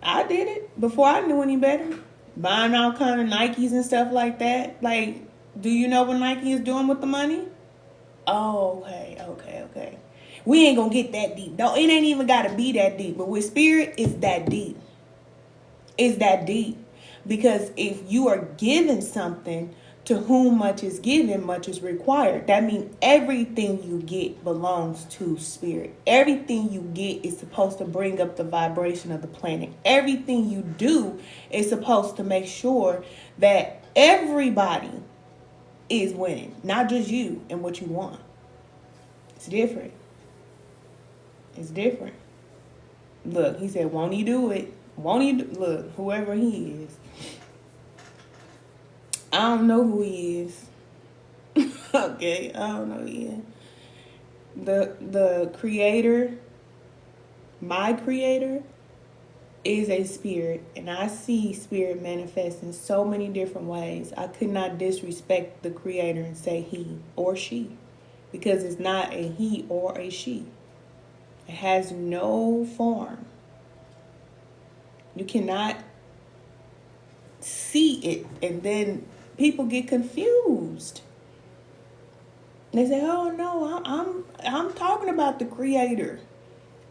I did it before I knew any better. Buying all kind of Nikes and stuff like that. Like, do you know what Nike is doing with the money? Oh, okay. We ain't gonna get that deep. No, it ain't even gotta be that deep. But with spirit, it's that deep. It's that deep. Because if you are given something, to whom much is given, much is required. That means everything you get belongs to spirit. Everything you get is supposed to bring up the vibration of the planet. Everything you do is supposed to make sure that everybody is winning, not just you and what you want. It's different. It's different. Look, he said, won't he do it? Won't he do? Look, whoever he is. I don't know who he is. Okay, I don't know who he is. The creator, my creator, is a spirit. And I see spirit manifest in so many different ways. I could not disrespect the creator and say he or she. Because it's not a he or a she. It has no form. You cannot see it, and then people get confused. They say, "Oh no, I'm talking about the creator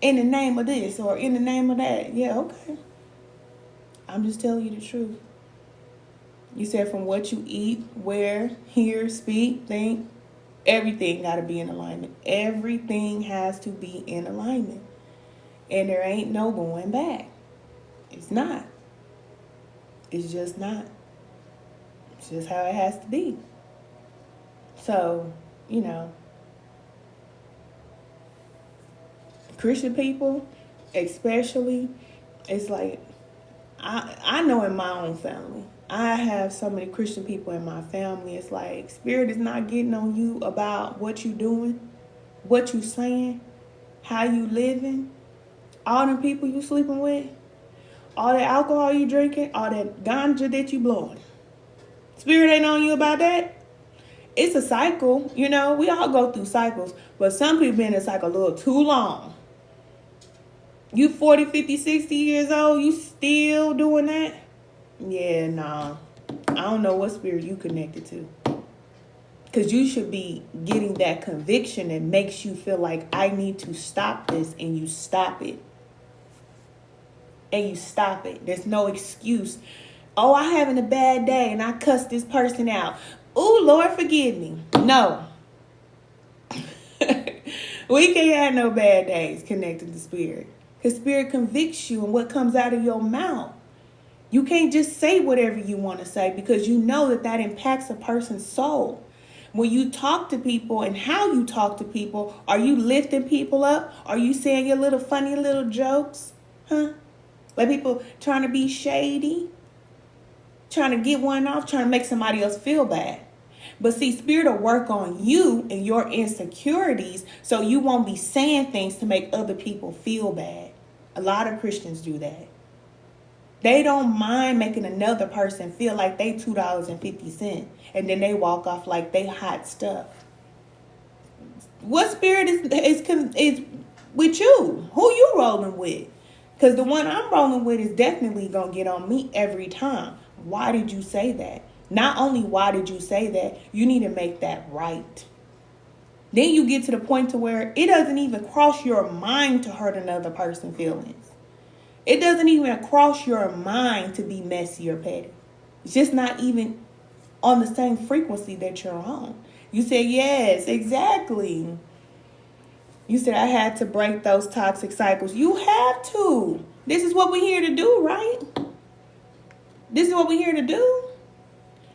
in the name of this or in the name of that." Yeah, okay. I'm just telling you the truth. You said from what you eat, wear, hear, speak, think, everything got to be in alignment. Everything has to be in alignment, and there ain't no going back. It's not. It's just not. It's just how it has to be. So, Christian people, especially, it's like, I know in my own family, I have so many Christian people in my family. It's like, spirit is not getting on you about what you doing, what you saying, how you living, all the people you sleeping with, all that alcohol you drinking, all that ganja that you blowing. Spirit ain't on you about that. It's a cycle, we all go through cycles, but some people been in a cycle a little too long. You 40, 50, 60 years old, you still doing that? Yeah, nah. I don't know what spirit you connected to. Because you should be getting that conviction that makes you feel like, I need to stop this, and you stop it. And you stop it. There's no excuse. Oh, I'm having a bad day and I cussed this person out. Oh, Lord, forgive me. No. We can't have no bad days connected to spirit. Because spirit convicts you in what comes out of your mouth. You can't just say whatever you want to say because you know that impacts a person's soul. When you talk to people and how you talk to people, are you lifting people up? Are you saying your little funny little jokes? Huh? Like people trying to be shady, trying to get one off, trying to make somebody else feel bad. But see, spirit will work on you and your insecurities so you won't be saying things to make other people feel bad. A lot of Christians do that. They don't mind making another person feel like they $2.50 and then they walk off like they hot stuff. What spirit is with you? Who you rolling with? Because the one I'm rolling with is definitely going to get on me every time. Why did you say that? Not only why did you say that, you need to make that right. Then you get to the point to where it doesn't even cross your mind to hurt another person's feelings. It doesn't even cross your mind to be messy or petty. It's just not even on the same frequency that you're on. You say, yes, exactly. You said I had to break those toxic cycles. You have to. This is what we're here to do, right? This is what we're here to do.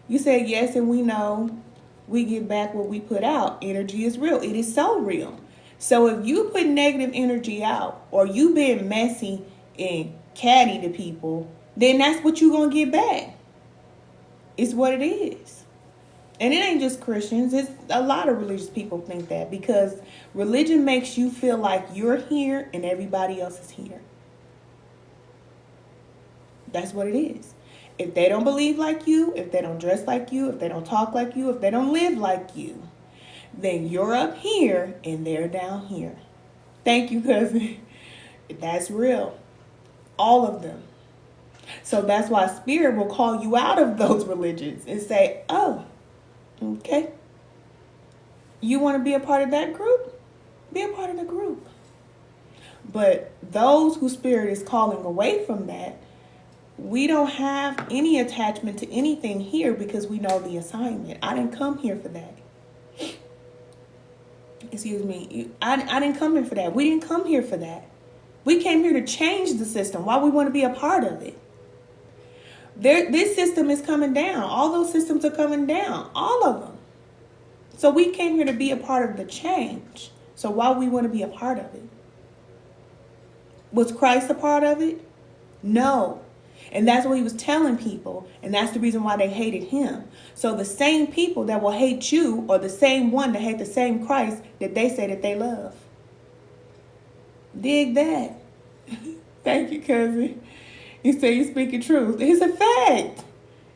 You said yes, and we know we get back what we put out. Energy is real. It is so real. So if you put negative energy out or you being messy and catty to people, then that's what you're going to get back. It's what it is. And it ain't just Christians. It's a lot of religious people think that, because religion makes you feel like you're here and everybody else is here. That's what it is. If they don't believe like you, if they don't dress like you, if they don't talk like you, if they don't live like you, then you're up here and they're down here. Thank you, cousin. That's real. All of them. So that's why Spirit will call you out of those religions and say, oh, okay, you want to be a part of that group? Be a part of the group. But those who Spirit is calling away from that, we don't have any attachment to anything here because we know the assignment. I didn't come here for that. Excuse me. I didn't come here for that. We didn't come here for that. We came here to change the system. Why we want to be a part of it? This system is coming down. All those systems are coming down. All of them. So we came here to be a part of the change. So why we want to be a part of it? Was Christ a part of it? No. And that's what he was telling people. And that's the reason why they hated him. So the same people that will hate you are the same one that hate the same Christ that they say that they love. Dig that. Thank you, cousin. You say you're speaking truth. It's a fact.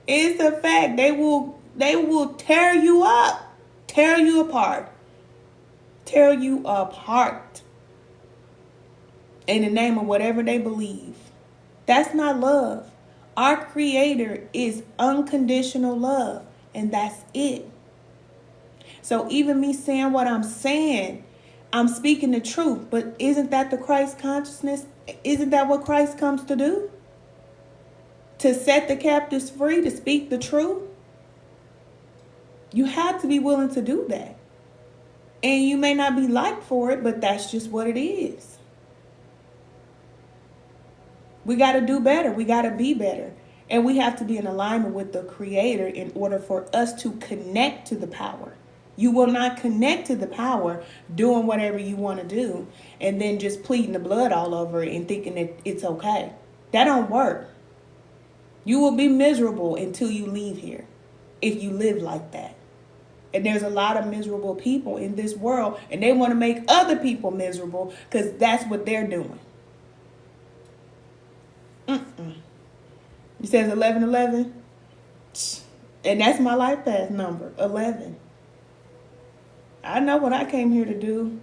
It's a fact. They will tear you up. Tear you apart. Tear you apart. In the name of whatever they believe. That's not love. Our Creator is unconditional love. And that's it. So even me saying what I'm saying, I'm speaking the truth. But isn't that the Christ consciousness? Isn't that what Christ comes to do? To set the captives free, to speak the truth? You have to be willing to do that. And you may not be liked for it, but that's just what it is. We got to do better. We got to be better. And we have to be in alignment with the Creator in order for us to connect to the power. You will not connect to the power doing whatever you want to do and then just pleading the blood all over it and thinking that it's okay. That don't work. You will be miserable until you leave here if you live like that. And there's a lot of miserable people in this world, and they want to make other people miserable because that's what they're doing. It says 1111. And that's my life path number, 11. I know what I came here to do.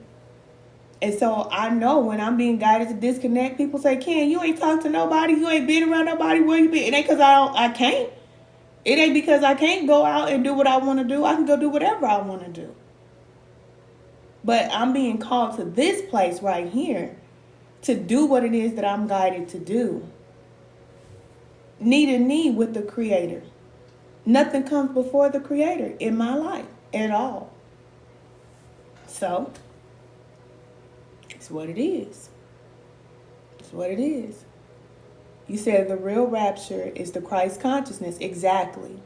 And so I know when I'm being guided to disconnect, people say, Ken, you ain't talked to nobody. You ain't been around nobody. Where you been? It ain't because I can't. It ain't because I can't go out and do what I want to do. I can go do whatever I want to do. But I'm being called to this place right here to do what it is that I'm guided to do. Knee to knee with the Creator. Nothing comes before the Creator in my life at all. So, it's what it is. It's what it is. You said the real rapture is the Christ consciousness. Exactly.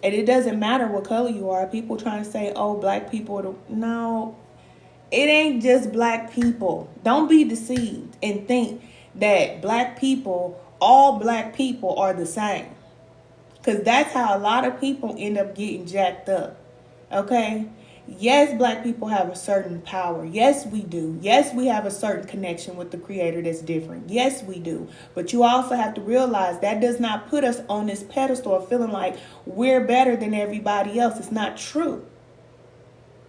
And it doesn't matter what color you are. People trying to say, oh, black people are the... No, it ain't just black people. Don't be deceived and think that black people, all black people are the same. Because that's how a lot of people end up getting jacked up. Okay? Yes, black people have a certain power. Yes, we do. Yes, we have a certain connection with the Creator that's different. Yes, we do. But you also have to realize that does not put us on this pedestal of feeling like we're better than everybody else. It's not true.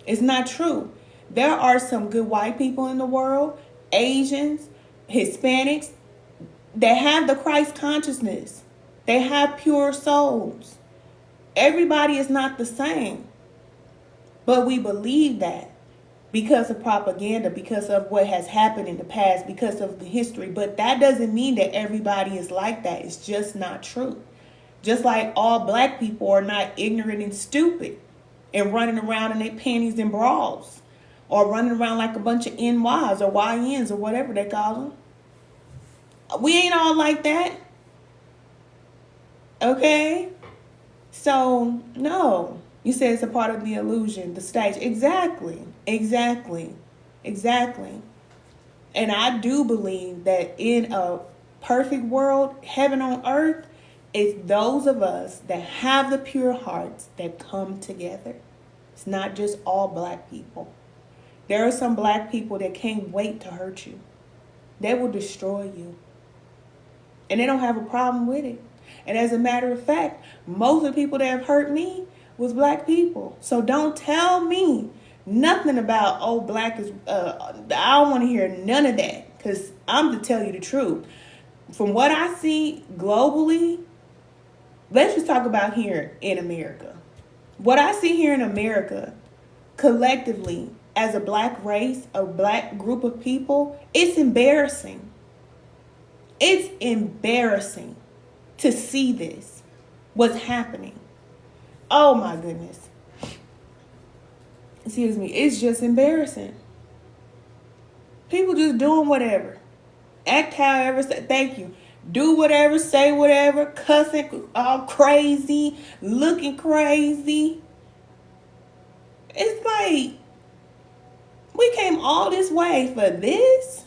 It's not true. There are some good white people in the world, Asians, Hispanics, that have the Christ consciousness. They have pure souls. Everybody is not the same. But we believe that because of propaganda, because of what has happened in the past, because of the history. But that doesn't mean that everybody is like that. It's just not true. Just like all black people are not ignorant and stupid and running around in their panties and bras or running around like a bunch of NYs or YNs or whatever they call them. We ain't all like that. Okay? So, no. You said it's a part of the illusion, the stage. Exactly. And I do believe that in a perfect world, heaven on earth, It's those of us that have the pure hearts that come together. It's not just all black people. There are some black people that can't wait to hurt you. They will destroy you. And they don't have a problem with it. And as a matter of fact, most of the people that have hurt me was black people. So don't tell me nothing about, oh, black is, I don't want to hear none of that. Because I'm to tell you the truth. From what I see globally, let's just talk about here in America. What I see here in America, collectively, as a black race, a black group of people, it's embarrassing. It's embarrassing to see this, what's happening. Oh my goodness. Excuse me. It's just embarrassing. People just doing whatever. Act however. Thank you. Do whatever, say whatever, cussing all crazy, looking crazy. It's like, we came all this way for this?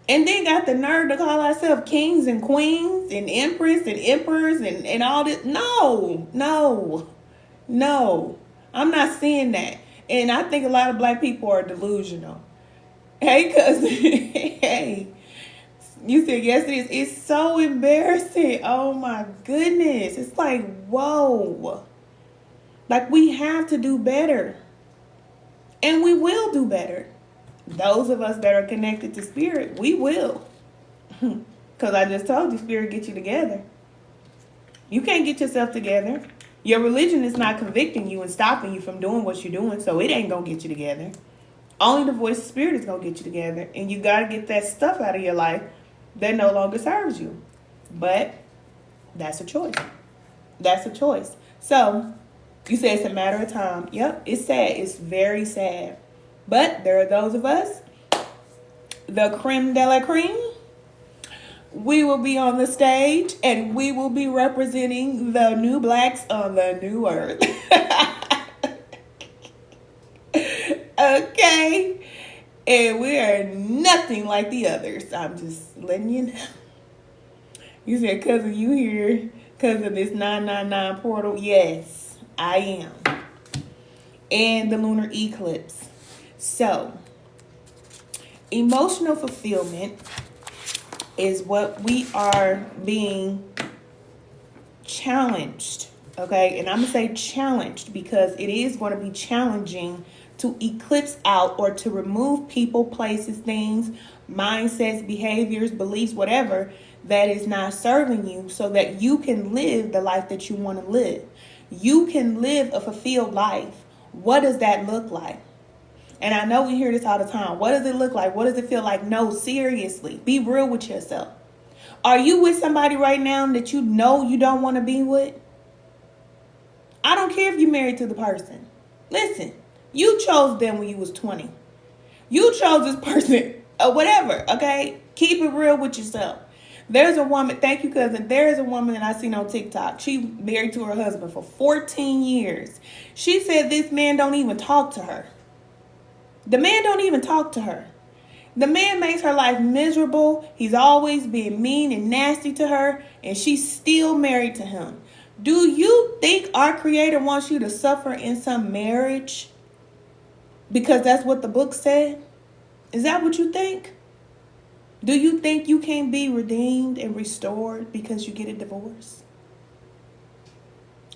And then got the nerve to call ourselves kings and queens and empress and emperors and all this. No. I'm not seeing that. And I think a lot of black people are delusional. Hey, cousin. Hey. You said yes, it is. It's so embarrassing. Oh my goodness. It's like, whoa. Like, we have to do better. And we will do better. Those of us that are connected to spirit, we will. Because I just told you, spirit gets you together. You can't get yourself together. Your religion is not convicting you and stopping you from doing what you're doing, so it ain't going to get you together. Only the voice of spirit is going to get you together. And you got to get that stuff out of your life that no longer serves you. But that's a choice. That's a choice. So, you say it's a matter of time. Yep, it's sad. It's very sad. But there are those of us, the creme de la creme. We will be on the stage and we will be representing the new blacks on the new earth. Okay? And we are nothing like the others. I'm just letting you know. You said, cousin, you here because of this 999 portal? Yes, I am. And the lunar eclipse. So, emotional fulfillment is what we are being challenged. Okay? And I'm going to say challenged because it is going to be challenging to eclipse out or to remove people, places, things, mindsets, behaviors, beliefs, whatever that is not serving you so that you can live the life that you want to live. You can live a fulfilled life. What does that look like? And I know we hear this all the time. What does it look like? What does it feel like? No, seriously. Be real with yourself. Are you with somebody right now that you know you don't want to be with? I don't care if you're married to the person. Listen. You chose them when you was 20. You chose this person or whatever, okay? Keep it real with yourself. There's a woman, thank you, cousin. There is a woman that I seen on TikTok. She married to her husband for 14 years. She said this man don't even talk to her. The man don't even talk to her. The man makes her life miserable. He's always being mean and nasty to her, and she's still married to him. Do you think our Creator wants you to suffer in some marriage? Because that's what the book said? Is that what you think? Do you think you can be redeemed and restored because you get a divorce?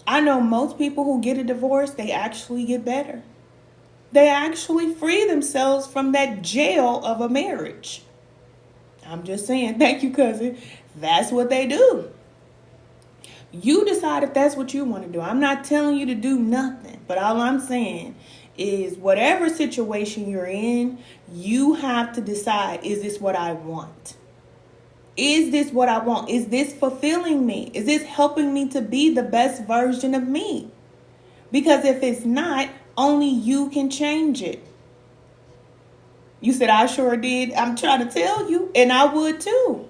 I know most people who get a divorce, they actually get better. They actually free themselves from that jail of a marriage. I'm just saying, thank you, cousin. That's what they do. You decide if that's what you want to do. I'm not telling you to do nothing, but all I'm saying is whatever situation you're in, you have to decide, is this what I want? Is this what I want? Is this fulfilling me? Is this helping me to be the best version of me? Because if it's not, only you can change it. You said, I sure did. I'm trying to tell you, and I would too.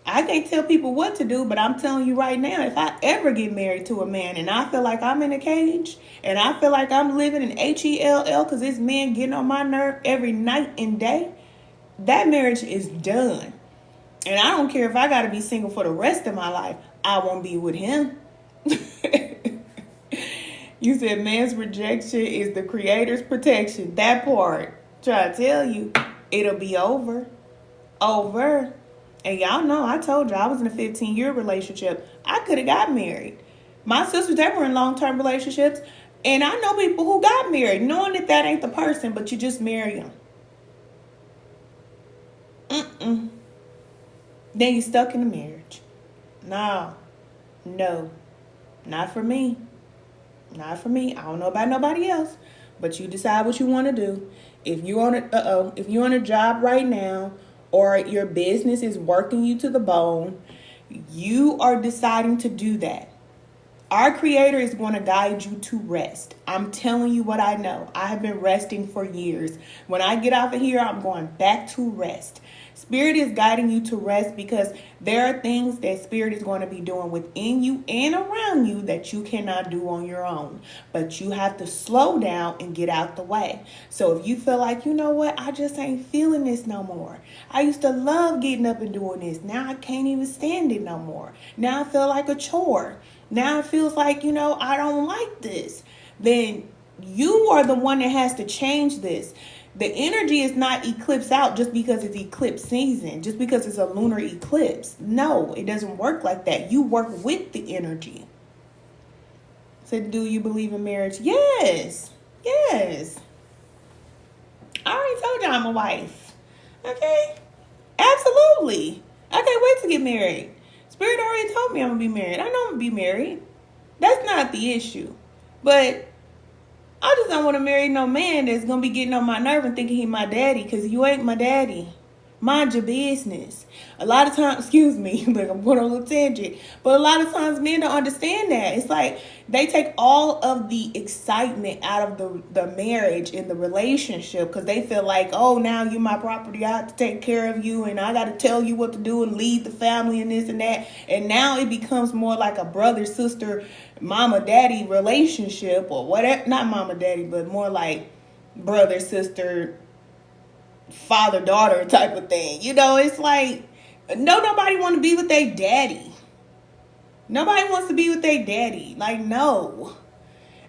I can't tell people what to do, but I'm telling you right now, if I ever get married to a man and I feel like I'm in a cage and I feel like I'm living in HELL because this man getting on my nerve every night and day, that marriage is done. And I don't care if I got to be single for the rest of my life. I won't be with him. You said man's rejection is the creator's protection. That part. Try to tell you, it'll be over. Over. And y'all know, I told you I was in a 15-year relationship. I could have got married. My sisters, they were in long-term relationships. And I know people who got married, knowing that that ain't the person, but you just marry them. Then you stuck in the marriage. No, not for me. Not for me. I don't know about nobody else, but you decide what you want to do. If you're on a job right now, or your business is working you to the bone, you are deciding to do that. Our Creator is going to guide you to rest. I'm telling you what I know. I have been resting for years. When I get off of here, I'm going back to rest. Spirit is guiding you to rest because there are things that Spirit is going to be doing within you and around you that you cannot do on your own. But you have to slow down and get out the way. So if you feel like, you know what, I just ain't feeling this no more. I used to love getting up and doing this. Now I can't even stand it no more. Now I feel like a chore. Now it feels like, I don't like this. Then you are the one that has to change this. The energy is not eclipse out just because it's eclipse season, just because it's a lunar eclipse. No, it doesn't work like that. You work with the energy. Said, do you believe in marriage? Yes. Yes. I already told you I'm a wife. Okay? Absolutely. I can't wait to get married. Spirit already told me I'm going to be married. I know I'm going to be married. That's not the issue. But I just don't want to marry no man that's going to be getting on my nerve and thinking he my daddy, because you ain't my daddy. Mind your business. A lot of times, excuse me, like I'm going on a little tangent, but a lot of times men don't understand that. It's like they take all of the excitement out of the marriage and the relationship because they feel like, oh, now you're my property. I have to take care of you and I got to tell you what to do and lead the family and this and that. And now it becomes more like a brother, sister, mama, daddy relationship, or whatever. Not mama, daddy, but more like brother, sister, father, daughter type of thing. It's like, nobody want to be with their daddy. Nobody wants to be with their daddy. Like, no.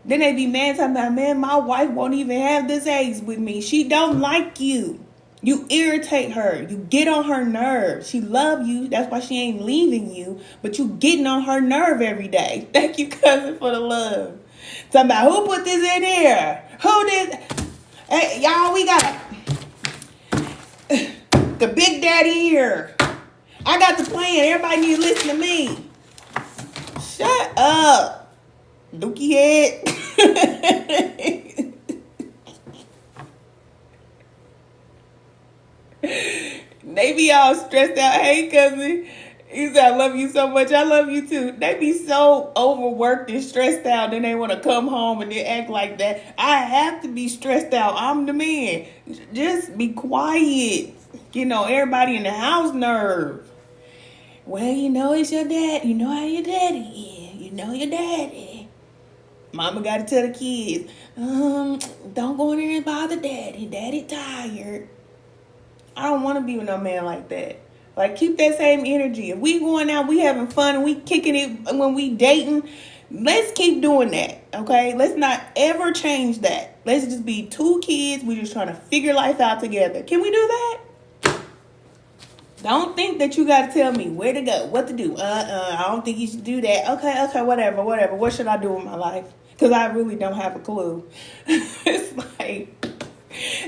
Then they be mad talking about, man, my wife won't even have this eggs with me. She don't like you. You irritate her. You get on her nerves. She love you. That's why she ain't leaving you. But you getting on her nerve every day. Thank you, cousin, for the love. Talking about, who put this in here? Who did? Hey, y'all, we got the big daddy here. I got the plan. Everybody need to listen to me. Shut up, dookie head. They be all stressed out. Hey, cousin. He said, I love you so much. I love you too. They be so overworked and stressed out. Then they want to come home and they act like that. I have to be stressed out. I'm the man. Just be quiet. Everybody in the house nerve. Well, it's your dad. You know how your daddy is. You know your daddy. Mama got to tell the kids, don't go in there and bother daddy. Daddy tired. I don't want to be with no man like that. Like, keep that same energy. If we going out, we having fun, and we kicking it when we dating, let's keep doing that, okay? Let's not ever change that. Let's just be two kids. We just trying to figure life out together. Can we do that? Don't think that you got to tell me where to go, what to do. I don't think you should do that. Okay, whatever. What should I do with my life? Because I really don't have a clue. It's like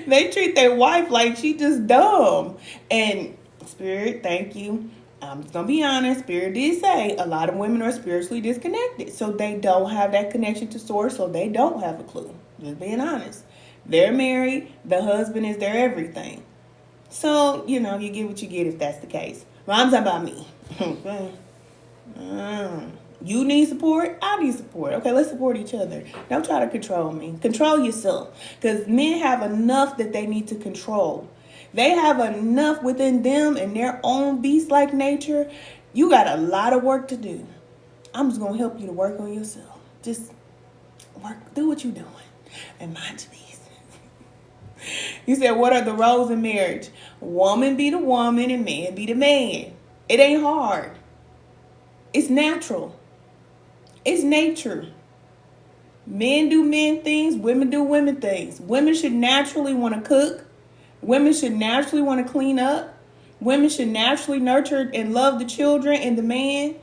they treat their wife like she just dumb. And Spirit, thank you. I'm just going to be honest. Spirit did say a lot of women are spiritually disconnected. So they don't have that connection to source. So they don't have a clue. Just being honest. They're married. The husband is their everything. So, you get what you get if that's the case. But I'm talking about me. You need support. I need support. Okay, let's support each other. Don't try to control me. Control yourself. Because men have enough that they need to control. They have enough within them and their own beast-like nature. You got a lot of work to do. I'm just going to help you to work on yourself. Just work. Do what you're doing. And mind your business. You said, what are the roles in marriage? Woman be the woman and man be the man. It ain't hard. It's natural. It's nature. Men do men things, women do women things. Women should naturally want to cook. Women should naturally want to clean up. Women should naturally nurture and love the children and the man.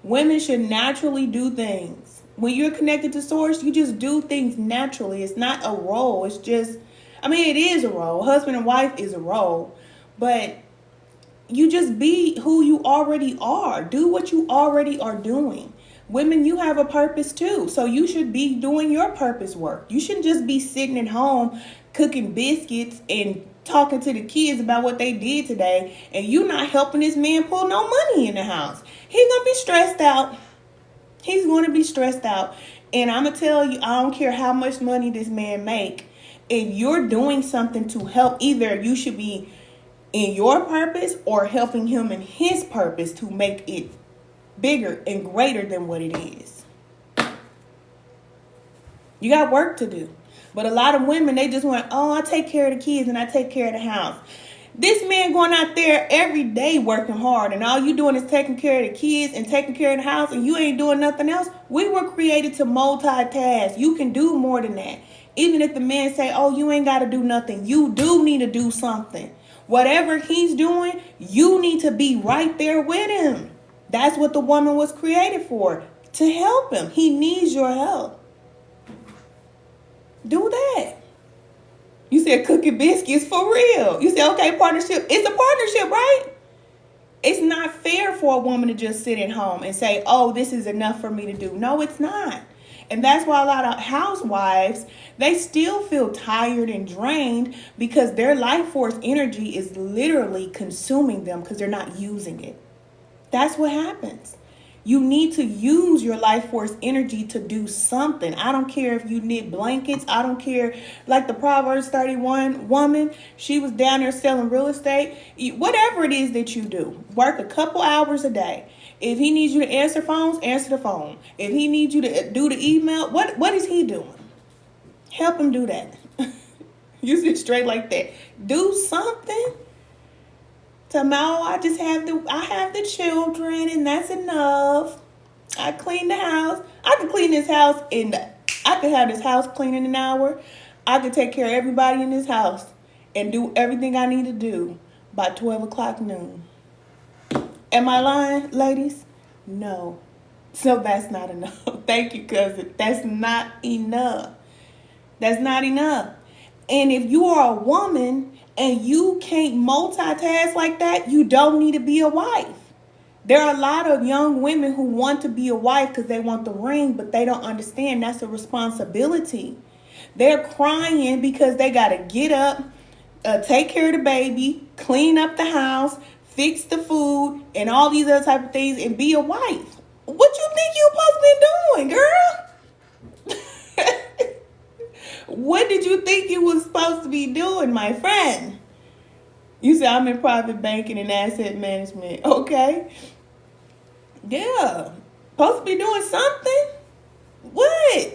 Women should naturally do things. When you're connected to source, you just do things naturally. It's not a role. It's just, it is a role. Husband and wife is a role. But you just be who you already are. Do what you already are doing. Women, you have a purpose too. So you should be doing your purpose work. You shouldn't just be sitting at home cooking biscuits and talking to the kids about what they did today, and you not helping this man pull no money in the house. He's going to be stressed out. He's going to be stressed out. And I'm going to tell you, I don't care how much money this man make. If you're doing something to help, either you should be in your purpose or helping him in his purpose to make it bigger and greater than what it is. You got work to do. But a lot of women, they just want, I take care of the kids and I take care of the house. This man going out there every day working hard, and all you doing is taking care of the kids and taking care of the house, and you ain't doing nothing else. We were created to multitask. You can do more than that. Even if the man say, you ain't got to do nothing, you do need to do something. Whatever he's doing, you need to be right there with him. That's what the woman was created for, to help him. He needs your help. Do that. You said cooking biscuits, for real. You said, okay, partnership. It's a partnership, right? It's not fair for a woman to just sit at home and say, this is enough for me to do. No, it's not. And that's why a lot of housewives, they still feel tired and drained because their life force energy is literally consuming them because they're not using it. That's what happens. You need to use your life force energy to do something. I don't care if you knit blankets. I don't care. Like the Proverbs 31 woman, she was down there selling real estate. Whatever it is that you do, work a couple hours a day. If he needs you to answer phones, answer the phone. If he needs you to do the email, what is he doing? Help him do that. Use it straight like that. Do something. I have the children and that's enough. I clean the house. I can clean this house I can have this house clean in an hour. I can take care of everybody in this house and do everything I need to do by 12 o'clock noon. Am I lying, ladies? No. So that's not enough. Thank you, cousin. That's not enough. That's not enough. And if you are a woman and you can't multitask like that, you don't need to be a wife. There are a lot of young women who want to be a wife because they want the ring, but they don't understand that's a responsibility. They're crying because they got to get up, take care of the baby, clean up the house, fix the food, and all these other type of things, and be a wife. What you think you supposed to be doing, girl? What did you think you was supposed to be doing, my friend? You said, I'm in private banking and asset management. Okay. Yeah. Supposed to be doing something? What?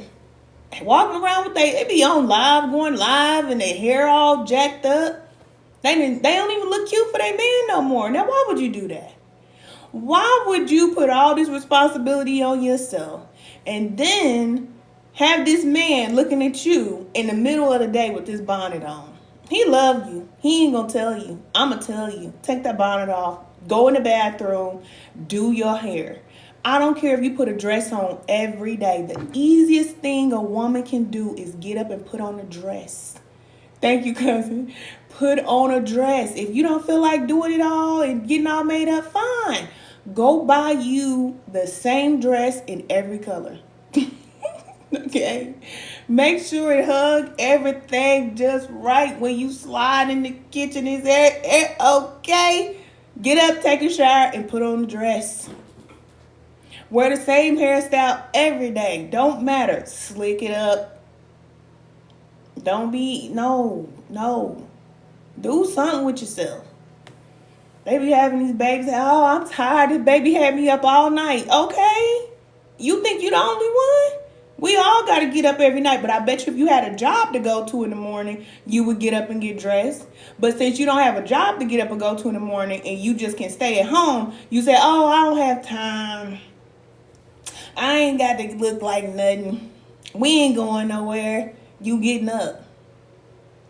Walking around with they be on live, going live, and their hair all jacked up. They don't even look cute for their man no more. Now, why would you do that? Why would you put all this responsibility on yourself and then have this man looking at you in the middle of the day with this bonnet on? He love you. He ain't gonna tell you. I'm gonna tell you. Take that bonnet off. Go in the bathroom. Do your hair. I don't care if you put a dress on every day. The easiest thing a woman can do is get up and put on a dress. Thank you, cousin. Put on a dress. If you don't feel like doing it all and getting all made up, fine. Go buy you the same dress in every color. Okay? Make sure it hug everything just right when you slide in the kitchen. Is that okay? Get up, take a shower, and put on the dress. Wear the same hairstyle every day. Don't matter. Slick it up. No. Do something with yourself. They be having these babies. I'm tired. This baby had me up all night. Okay? You think you the only one? We all got to get up every night, but I bet you if you had a job to go to in the morning, you would get up and get dressed. But since you don't have a job to get up and go to in the morning and you just can stay at home, you say, oh, I don't have time. I ain't got to look like nothing. We ain't going nowhere. You getting up.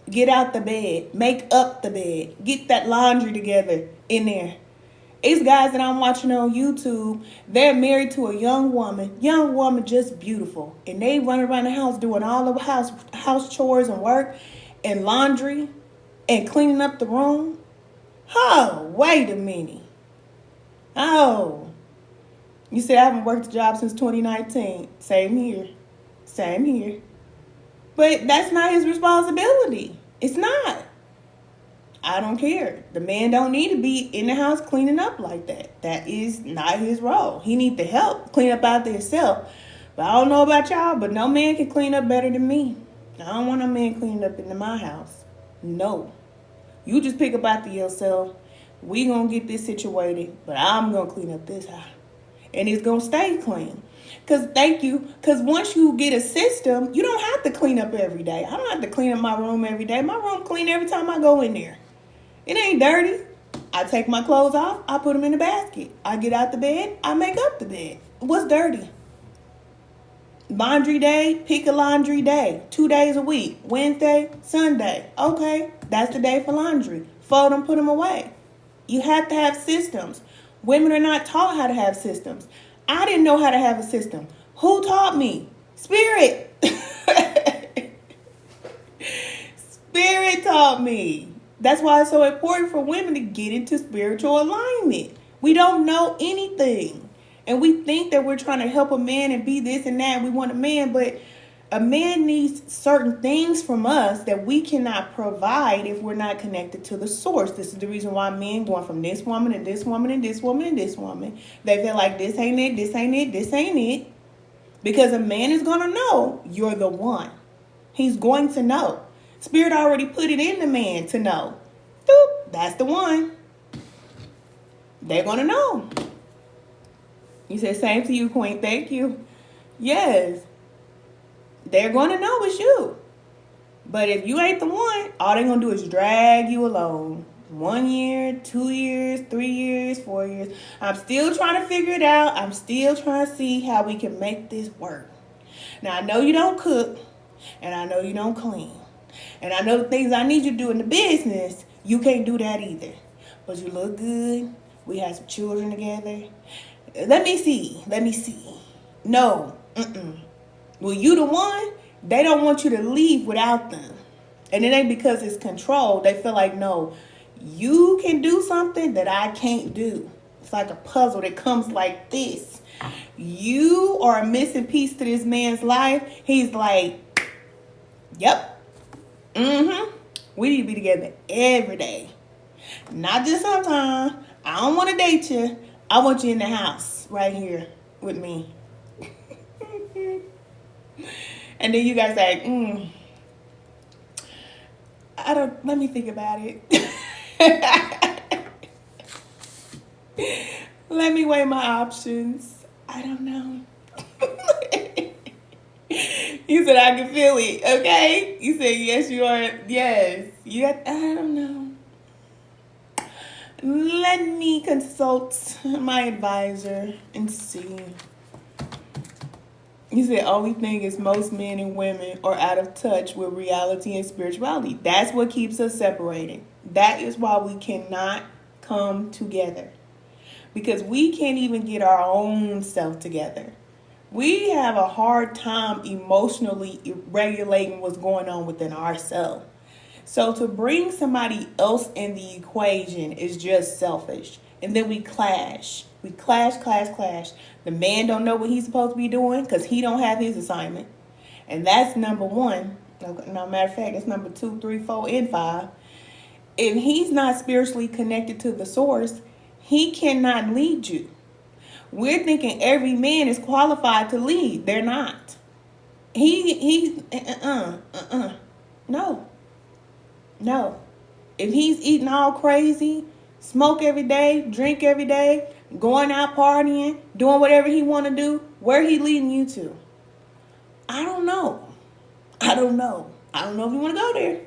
Get out the bed. Make up the bed. Get that laundry together in there. It's guys that I'm watching on YouTube. They're married to a young woman. Young woman, just beautiful. And they run around the house doing all the house chores and work and laundry and cleaning up the room. Oh, wait a minute. Oh. You said I haven't worked a job since 2019. Same here. Same here. But that's not his responsibility. It's not. I don't care. The man don't need to be in the house cleaning up like that. That is not his role. He needs to help clean up after himself. But I don't know about y'all, but no man can clean up better than me. I don't want no man cleaning up into my house. No. You just pick up after yourself. We gonna get this situated, but I'm gonna clean up this house. And it's gonna stay clean. Because once you get a system, you don't have to clean up every day. I don't have to clean up my room every day. My room clean every time I go in there. It ain't dirty. I take my clothes off. I put them in the basket. I get out the bed. I make up the bed. What's dirty? Laundry day, pick a laundry day. 2 days a week. Wednesday, Sunday. Okay, that's the day for laundry. Fold them, put them away. You have to have systems. Women are not taught how to have systems. I didn't know how to have a system. Who taught me? Spirit. Spirit taught me. That's why it's so important for women to get into spiritual alignment. We don't know anything. And we think that we're trying to help a man and be this and that. We want a man, but a man needs certain things from us that we cannot provide if we're not connected to the source. This is the reason why men going from this woman and this woman and this woman and this woman. They feel like this ain't it, this ain't it, this ain't it. Because a man is going to know you're the one. He's going to know. Spirit already put it in the man to know. Doop, that's the one. They're going to know. You said, same to you, Queen. Thank you. Yes. They're going to know it's you. But if you ain't the one, all they're going to do is drag you along. 1 year, 2 years, 3 years, 4 years. I'm still trying to figure it out. I'm still trying to see how we can make this work. Now, I know you don't cook, and I know you don't clean. And I know the things I need you to do in the business, you can't do that either. But you look good. We have some children together. Let me see. No. Well, you the one, they don't want you to leave without them. And it ain't because it's control. They feel like, no, you can do something that I can't do. It's like a puzzle that comes like this. You are a missing piece to this man's life. He's like, yep. We need to be together every day. Not just sometimes. I don't want to date you. I want you in the house right here with me. And then you guys like, let me think about it. Let me weigh my options. I don't know. You said I can feel it, okay? You said yes, you are. Yes. I don't know. Let me consult my advisor and see. You said only thing is most men and women are out of touch with reality and spirituality. That's what keeps us separated. That is why we cannot come together. Because we can't even get our own self together. We have a hard time emotionally regulating what's going on within ourselves. So to bring somebody else in the equation is just selfish. And then we clash. We clash. The man don't know what he's supposed to be doing because he don't have his assignment. And that's number one. No matter of fact, it's number 2, 3, 4, and 5. If he's not spiritually connected to the source, he cannot lead you. We're thinking every man is qualified to lead. They're not. No. If he's eating all crazy, smoke every day, drink every day, going out partying, doing whatever he want to do, where he leading you to? I don't know. I don't know if you want to go there.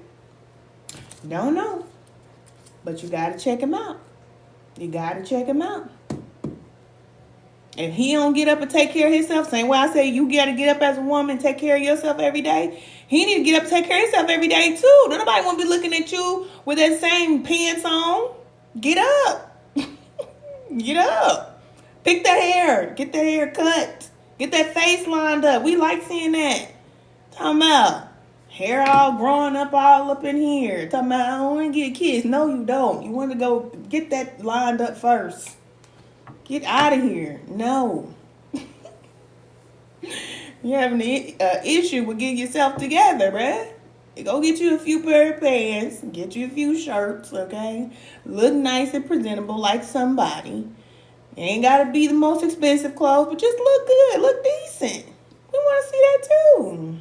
Don't know. But you got to check him out. You got to check him out. If he don't get up and take care of himself, same way I say you got to get up as a woman and take care of yourself every day, he need to get up and take care of himself every day too. Don't nobody want to be looking at you with that same pants on. Get up. Get up. Pick that hair. Get that hair cut. Get that face lined up. We like seeing that. Talking about hair all growing up all up in here. Talking about I don't want to get kids. No, you don't. You want to go get that lined up first. Get out of here. No. You're having an issue with getting yourself together, bruh. Go get you a few pair of pants. Get you a few shirts, okay? Look nice and presentable like somebody. It ain't got to be the most expensive clothes, but just look good. Look decent. We want to see that too.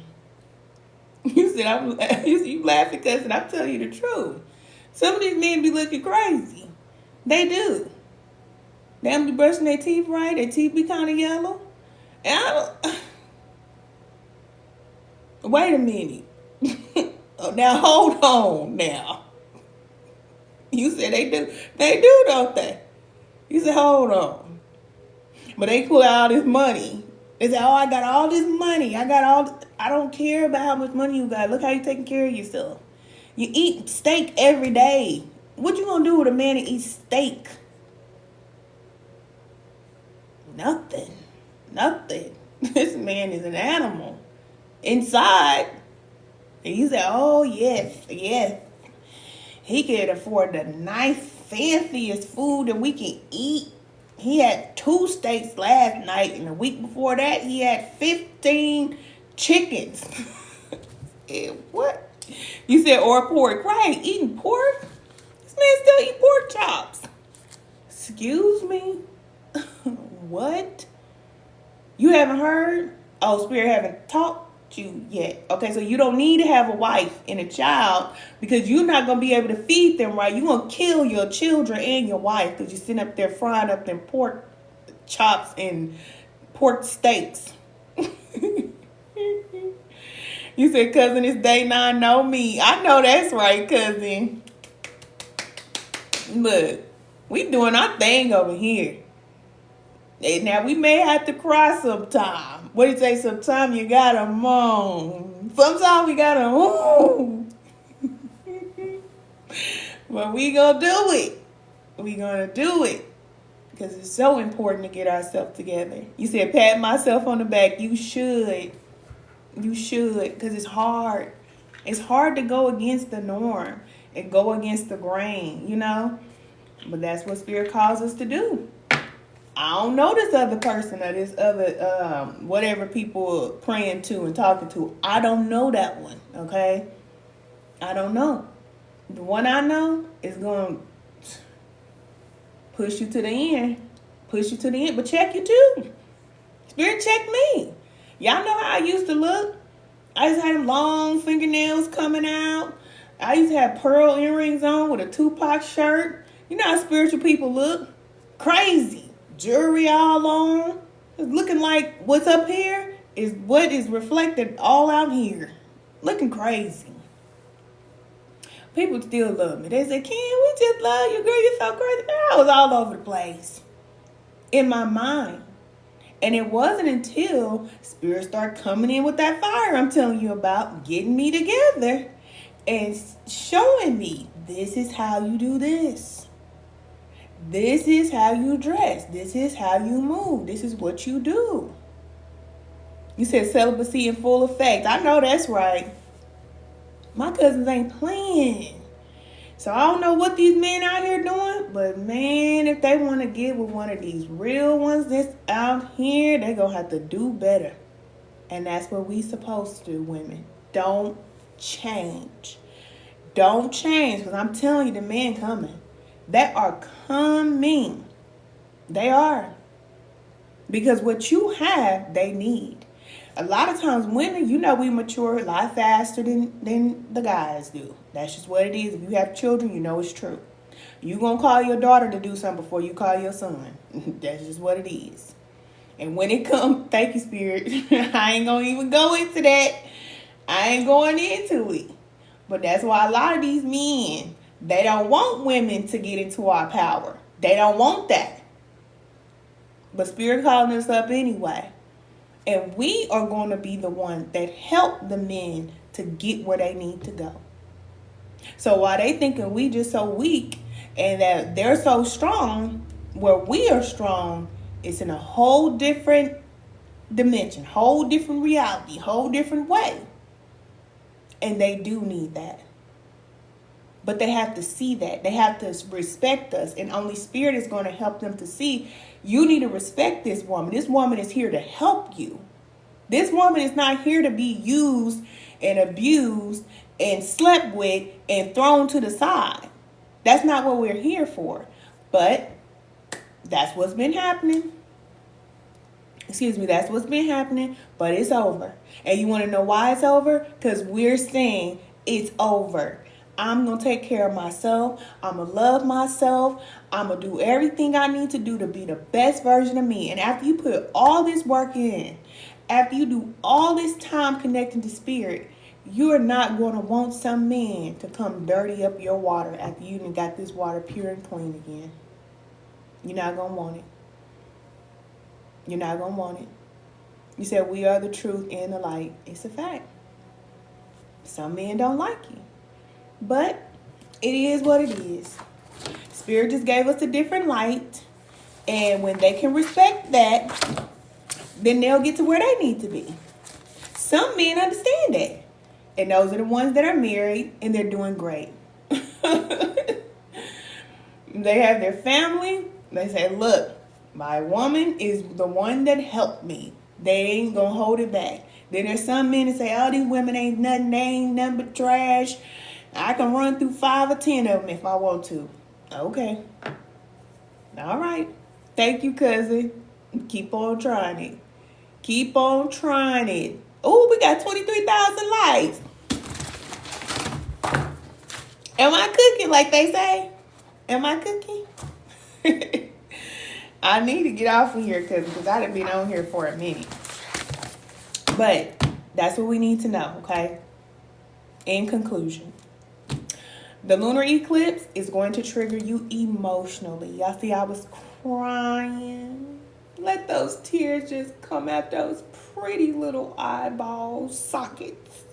You said, you laughing because I'm telling you the truth. Some of these men be looking crazy. They do. They don't be brushing their teeth right. Their teeth be kind of yellow. And I don't... Wait a minute. Now, hold on now. You said they do. They do, don't they? You said, hold on. But they pull out all this money. They say, oh, I got all this money. I don't care about how much money you got. Look how you taking care of yourself. You eat steak every day. What you gonna do with a man that eats steak? Nothing. This man is an animal. Inside, he said, oh, yes. He can afford the nice, fanciest food that we can eat. He had 2 steaks last night, and the week before that, he had 15 chickens. What? You said, or pork. Right, eating pork? This man still eat pork chops. Excuse me? What? You haven't heard? Oh, Spirit haven't talked to you yet. Okay, so you don't need to have a wife and a child because you're not going to be able to feed them right. You're going to kill your children and your wife because you're sitting up there frying up them pork chops and pork steaks. You said, cousin, it's day 9, know me. I know that's right, cousin. Look, we doing our thing over here. Now, we may have to cry sometime. What do you say? Sometimes you gotta moan. Sometimes we gotta moan. But we gonna do it. We gonna do it. Because it's so important to get ourselves together. You said, pat myself on the back. You should. You should. Because it's hard. It's hard to go against the norm and go against the grain, you know? But that's what Spirit calls us to do. I don't know this other person or this other, whatever people are praying to and talking to. I don't know that one, okay? I don't know. The one I know is going to push you to the end. Push you to the end, but check you too. Spirit check me. Y'all know how I used to look? I used to have them long fingernails coming out. I used to have pearl earrings on with a Tupac shirt. You know how spiritual people look? Crazy. Jewelry all on. It's looking like what's up here is what is reflected all out here. Looking crazy. People still love me. They say, Ken, we just love you, girl. You're so crazy. I was all over the place in my mind. And it wasn't until Spirit started coming in with that fire I'm telling you about, getting me together and showing me, this is how you do this. This is how you dress. This is how you move. This is what you do. You said celibacy in full effect. I know that's right. My cousins ain't playing. So I don't know what these men out here doing, but man, if they want to get with one of these real ones that's out here, they're going to have to do better. And that's what we supposed to do, women. Don't change. Don't change, because I'm telling you, the men coming. They are coming. They are. Because what you have, they need. A lot of times women, you know, we mature a lot faster than the guys do. That's just what it is. If you have children, you know it's true. You going to call your daughter to do something before you call your son. That's just what it is. And when it comes, thank you, Spirit. I ain't going to even go into that. I ain't going into it. But that's why a lot of these men, they don't want women to get into our power. They don't want that. But Spirit calling us up anyway. And we are going to be the one that help the men to get where they need to go. So while they thinking we just so weak and that they're so strong, where we are strong, it's in a whole different dimension, whole different reality, whole different way. And they do need that. But they have to see that. They have to respect us. And only Spirit is going to help them to see, you need to respect this woman. This woman is here to help you. This woman is not here to be used and abused and slept with and thrown to the side. That's not what we're here for. But that's what's been happening. That's what's been happening, but it's over. And you want to know why it's over? Because we're saying it's over. I'm going to take care of myself. I'm going to love myself. I'm going to do everything I need to do to be the best version of me. And after you put all this work in, after you do all this time connecting to Spirit, you're not going to want some man to come dirty up your water after you done got this water pure and clean again. You're not going to want it. You're not going to want it. You said we are the truth and the light. It's a fact. Some men don't like you. But it is what it is. Spirit just gave us a different light. And when they can respect that, then they'll get to where they need to be. Some men understand that. And those are the ones that are married and they're doing great. They have their family. They say, look, my woman is the one that helped me. They ain't going to hold it back. Then there's some men that say, oh, these women ain't nothing. They ain't nothing but trash. I can run through 5 or 10 of them if I want to. Okay. All right. Thank you, cousin. Keep on trying it. Keep on trying it. Oh, we got 23,000 likes. Am I cooking like they say? Am I cooking? I need to get off of here because I done been on here for a minute. But that's what we need to know, okay? In conclusion, the lunar eclipse is going to trigger you emotionally. Y'all see I was crying. Let those tears just come out those pretty little eyeball sockets.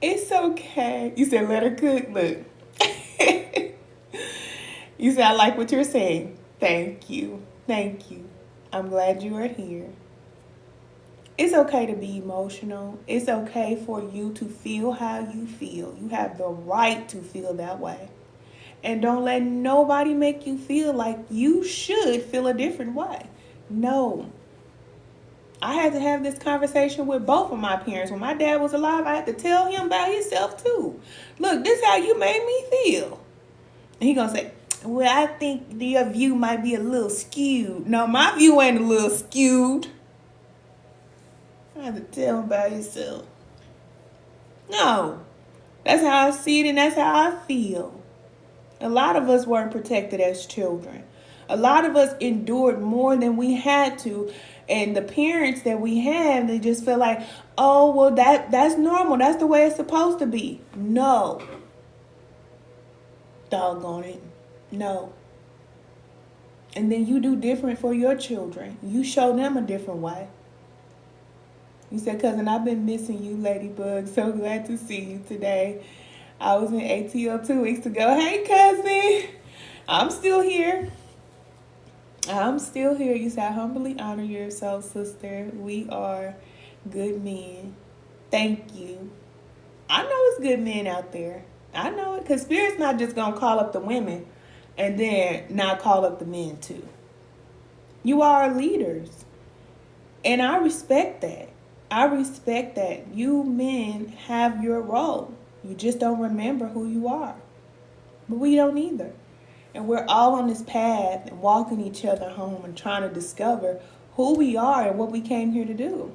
It's okay. You said let her cook. Look. You said I like what you're saying. Thank you. Thank you. I'm glad you are here. It's okay to be emotional. It's okay for you to feel how you feel. You have the right to feel that way. And don't let nobody make you feel like you should feel a different way. No. I had to have this conversation with both of my parents. When my dad was alive, I had to tell him about himself too. Look, this is how you made me feel. And he gonna say, well, I think your view might be a little skewed. No, my view ain't a little skewed. I have to tell him about himself. No. That's how I see it and that's how I feel. A lot of us weren't protected as children. A lot of us endured more than we had to. And the parents that we have, they just feel like, oh, well, that's normal. That's the way it's supposed to be. No. Doggone it. No. And then you do different for your children. You show them a different way. You said, cousin, I've been missing you, Ladybug. So glad to see you today. I was in ATL 2 weeks ago. Hey, cousin. I'm still here. I'm still here. You said, I humbly honor your soul, sister. We are good men. Thank you. I know it's good men out there. I know it. Because Spirit's not just going to call up the women and then not call up the men too. You are leaders. And I respect that. I respect that. You men have your role. You just don't remember who you are. But we don't either. And we're all on this path and walking each other home and trying to discover who we are and what we came here to do.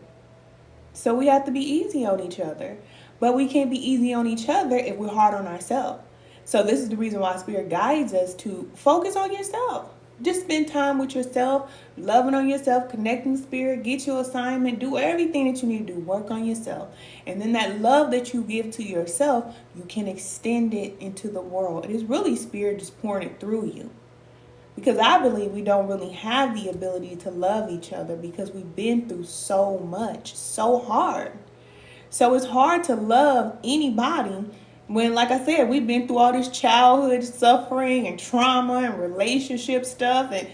So we have to be easy on each other. But we can't be easy on each other if we're hard on ourselves. So this is the reason why Spirit guides us to focus on yourself. Just spend time with yourself, loving on yourself, connecting spirit, get your assignment, do everything that you need to do, work on yourself. And then that love that you give to yourself, you can extend it into the world. It is really spirit just pouring it through you. Because I believe we don't really have the ability to love each other because we've been through so much, so hard. So it's hard to love anybody when, like I said, we've been through all this childhood suffering and trauma and relationship stuff and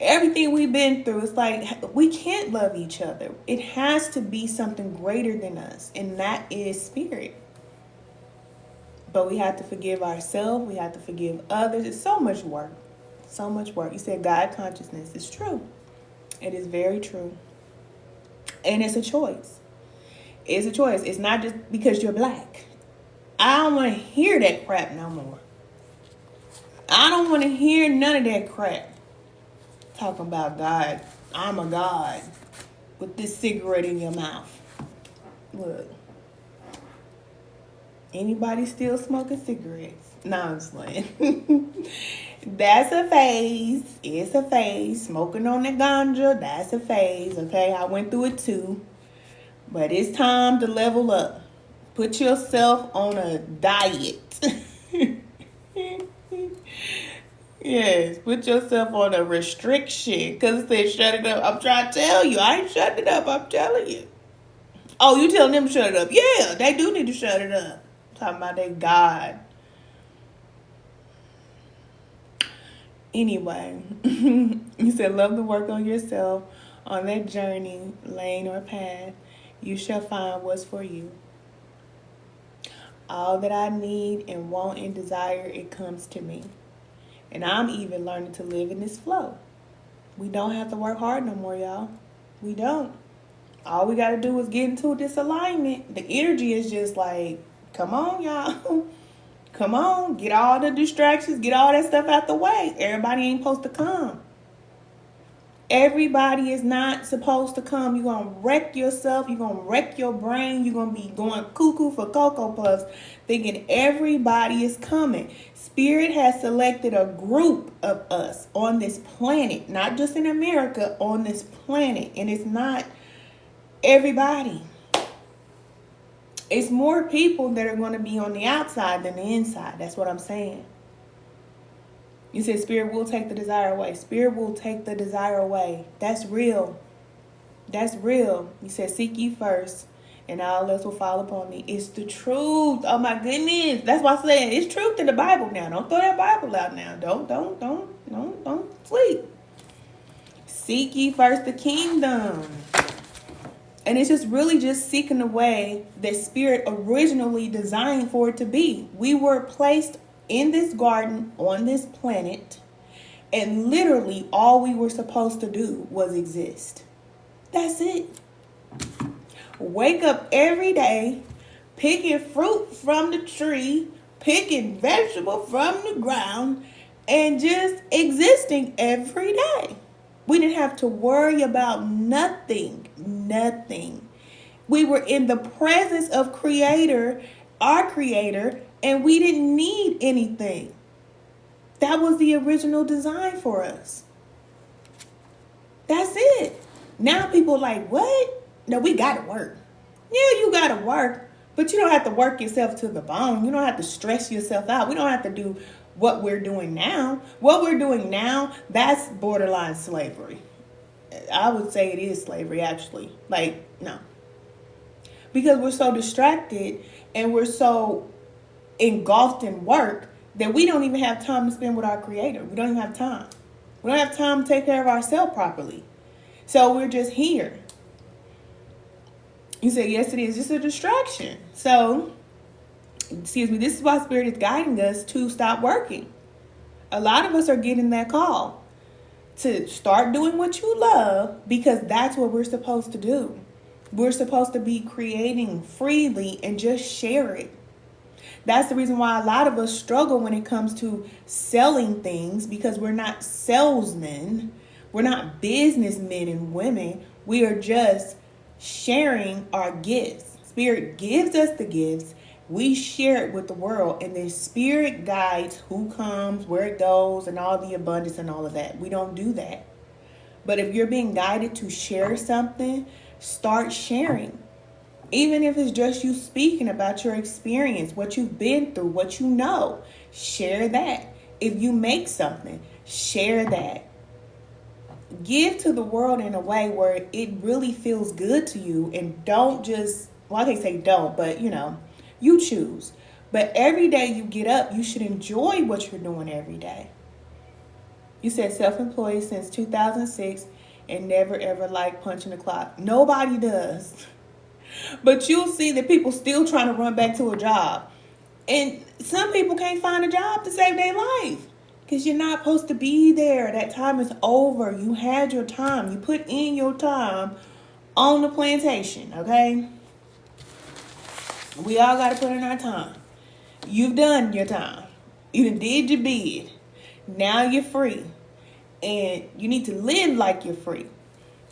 everything we've been through. It's like we can't love each other. It has to be something greater than us, and that is spirit. But we have to forgive ourselves. We have to forgive others. It's so much work. So much work. You said God consciousness. It's true. It is very true. And it's a choice. It's a choice. It's not just because you're black. I don't want to hear that crap no more. I don't want to hear none of that crap. Talking about God. I'm a God. With this cigarette in your mouth. Look. Anybody still smoking cigarettes? No, I'm just playing. That's a phase. It's a phase. Smoking on the ganja, that's a phase. Okay, I went through it too. But it's time to level up. Put yourself on a diet. Yes, put yourself on a restriction. Because it says shut it up. I'm trying to tell you. I ain't shutting it up. I'm telling you. Oh, you telling them to shut it up. Yeah, they do need to shut it up. I'm talking about their God. Anyway, you said love the work on yourself. On that journey, lane, or path, you shall find what's for you. All that I need and want and desire, it comes to me. And I'm even learning to live in this flow. We don't have to work hard no more, y'all. We don't. All we got to do is get into this alignment. The energy is just like, come on, y'all. Come on. Get all the distractions. Get all that stuff out the way. Everybody ain't supposed to come. Everybody is not supposed to come. You're going to wreck yourself. You're going to wreck your brain. You're going to be going cuckoo for Cocoa Puffs thinking everybody is coming. Spirit has selected a group of us on this planet, not just in America, on this planet. And it's not everybody. It's more people that are going to be on the outside than the inside. That's what I'm saying. You said spirit will take the desire away. Spirit will take the desire away. That's real. That's real. You said seek ye first and all else will fall upon me. It's the truth. Oh my goodness. That's why I said it's truth in the Bible now. Don't throw that Bible out now. Don't sleep. Seek ye first the kingdom. And it's just really just seeking the way that spirit originally designed for it to be. We were placed in this garden on this planet, and literally all we were supposed to do was exist. That's it. Wake up every day, picking fruit from the tree, picking vegetable from the ground, and just existing every day. We didn't have to worry about nothing. We were in the presence of our creator, and we didn't need anything. That was the original design for us. That's it. Now people are like, what? No, we got to work. Yeah, you got to work, but you don't have to work yourself to the bone. You don't have to stress yourself out. We don't have to do what we're doing now. What we're doing now, that's borderline slavery. I would say it is slavery, actually. Like, no. Because we're so distracted and we're so engulfed in work that we don't even have time to spend with our creator. We don't even have time. We don't have time to take care of ourselves properly. So we're just here. You said, yes, it is just a distraction. So, this is why Spirit is guiding us to stop working. A lot of us are getting that call to start doing what you love because that's what we're supposed to do. We're supposed to be creating freely and just share it. That's the reason why a lot of us struggle when it comes to selling things, because we're not salesmen. We're not businessmen and women. We are just sharing our gifts. Spirit gives us the gifts. We share it with the world, and then spirit guides who comes, where it goes, and all the abundance and all of that. We don't do that. But if you're being guided to share something, start sharing. Even if it's just you speaking about your experience, what you've been through, what you know, share that. If you make something, share that. Give to the world in a way where it really feels good to you, and don't just, well, I can't say don't, but you choose. But every day you get up, you should enjoy what you're doing every day. You said self-employed since 2006 and never ever like punching the clock. Nobody does. But you'll see that people still trying to run back to a job. And some people can't find a job to save their life. Because you're not supposed to be there. That time is over. You had your time. You put in your time on the plantation, okay? We all got to put in our time. You've done your time. You done did your bid. Now you're free. And you need to live like you're free.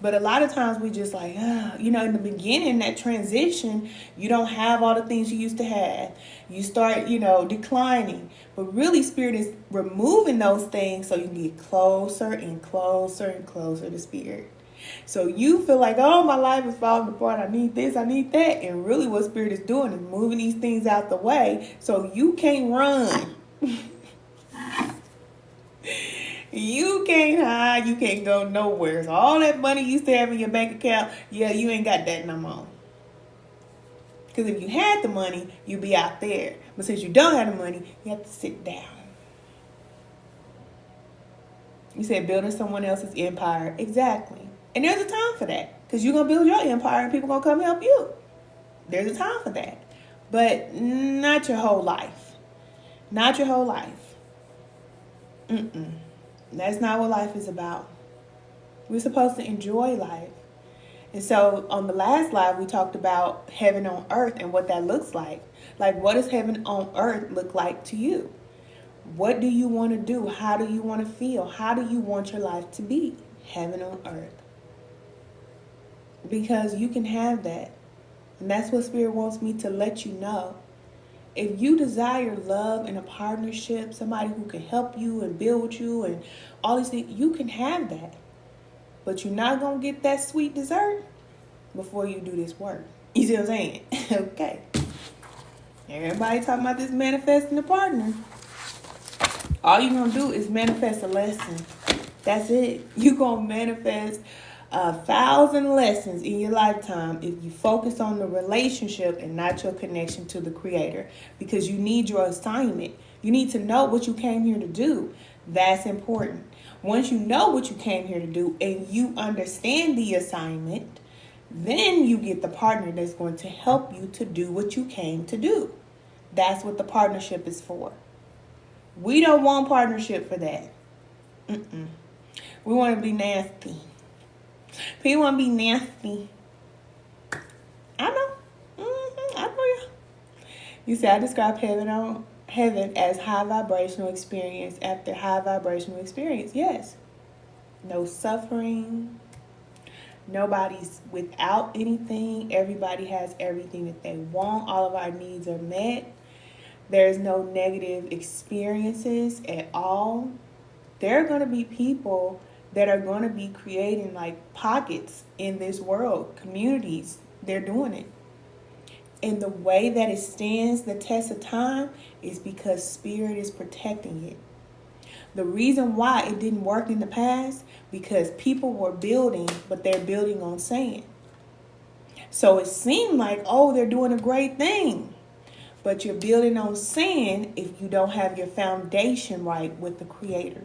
But a lot of times we just like, in the beginning, that transition, you don't have all the things you used to have. You start, declining. But really, Spirit is removing those things so you can get closer and closer and closer to Spirit. So you feel like, oh, my life is falling apart. I need this, I need that. And really what Spirit is doing is moving these things out the way so you can't run. You can't hide. You can't go nowhere. So all that money you used to have in your bank account, yeah, you ain't got that no more. Because if you had the money, you'd be out there. But since you don't have the money, you have to sit down. You said building someone else's empire. Exactly. And there's a time for that. Because you're going to build your empire and people going to come help you. There's a time for that. But not your whole life. Not your whole life. That's not what life is about. We're supposed to enjoy life. And so on the last live, we talked about heaven on earth and what that looks like. Like, what does heaven on earth look like to you? What do you want to do? How do you want to feel? How do you want your life to be? Heaven on earth. Because you can have that. And that's what Spirit wants me to let you know. If you desire love in a partnership, somebody who can help you and build with you and all these things, you can have that. But you're not going to get that sweet dessert before you do this work. You see what I'm saying? Okay. Everybody talking about this manifesting a partner. All you're going to do is manifest a lesson. That's it. You're going to manifest 1,000 lessons in your lifetime if you focus on the relationship and not your connection to the Creator, because you need your assignment. You need to know what you came here to do. That's important. Once you know what you came here to do and you understand the assignment, then you get the partner that's going to help you to do what you came to do. That's what the partnership is for. We don't want partnership for that. We want to be nasty. People want to be nasty. I know. I know you. You say I describe heaven as high vibrational experience after high vibrational experience. Yes. No suffering. Nobody's without anything. Everybody has everything that they want. All of our needs are met. There's no negative experiences at all. There are going to be people that are going to be creating like pockets in this world, communities. They're doing it. And the way that it stands the test of time is because Spirit is protecting it. The reason why it didn't work in the past, because people were building, but they're building on sand. So it seemed like, oh, they're doing a great thing. But you're building on sand if you don't have your foundation right with the Creator.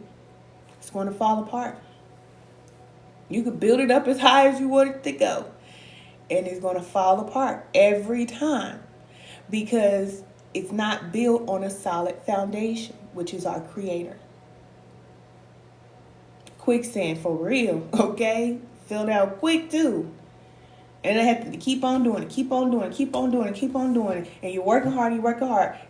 It's going to fall apart. You could build it up as high as you want it to go, and it's going to fall apart every time because it's not built on a solid foundation, which is our Creator. Quicksand for real, okay? Filled out quick too. And I have to keep on doing it, keep on doing it, keep on doing it, keep on doing it. And you're working hard,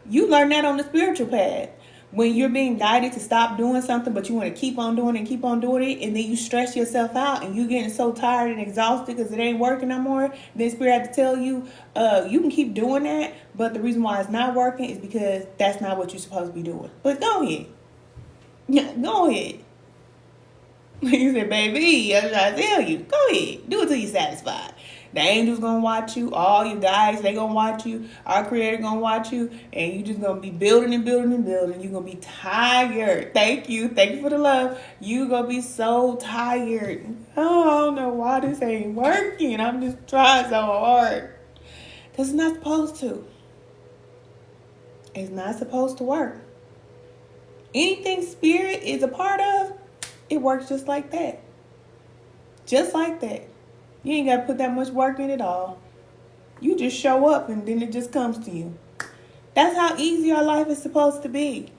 You learn that on the spiritual path. When you're being guided to stop doing something, but you want to keep on doing it and keep on doing it, and then you stress yourself out and you getting so tired and exhausted because it ain't working no more, then Spirit had to tell you, you can keep doing that, but the reason why it's not working is because that's not what you're supposed to be doing. But go ahead. Yeah, go ahead. You said, baby, I'm trying to tell you. Go ahead. Do it till you're satisfied. The angels gonna watch you. All your guys, they gonna watch you. Our Creator gonna watch you. And you just gonna be building and building and building. You're gonna be tired. Thank you. Thank you for the love. You gonna be so tired. Oh, I don't know why this ain't working. I'm just trying so hard. Because it's not supposed to. It's not supposed to work. Anything Spirit is a part of, it works just like that. Just like that. You ain't got to put that much work in at all. You just show up and then it just comes to you. That's how easy our life is supposed to be.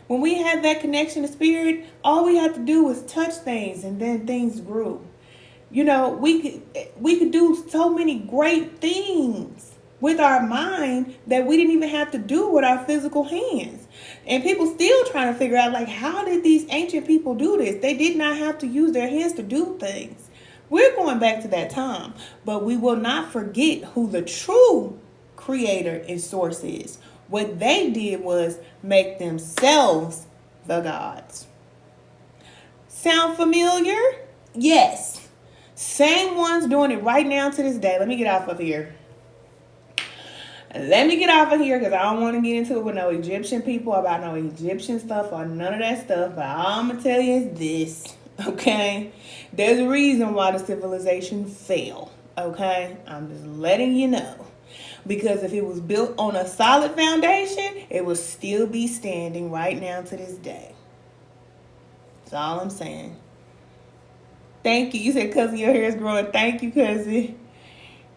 When we have that connection to Spirit, all we have to do is touch things and then things grew. You know, we could do so many great things with our mind that we didn't even have to do with our physical hands. And people still trying to figure out, like, how did these ancient people do this? They did not have to use their hands to do things. We're going back to that time, but we will not forget who the true creator and source is. What they did was make themselves the gods. Sound familiar? Yes. Same ones doing it right now to this day. Let me get off of here. Let me get off of here because I don't want to get into it with no Egyptian people about no Egyptian stuff or none of that stuff. But all I'm going to tell you is this, okay? There's a reason why the civilization fell, okay? I'm just letting you know. Because if it was built on a solid foundation, it would still be standing right now to this day. That's all I'm saying. Thank you. You said, cousin, your hair is growing. Thank you, cousin.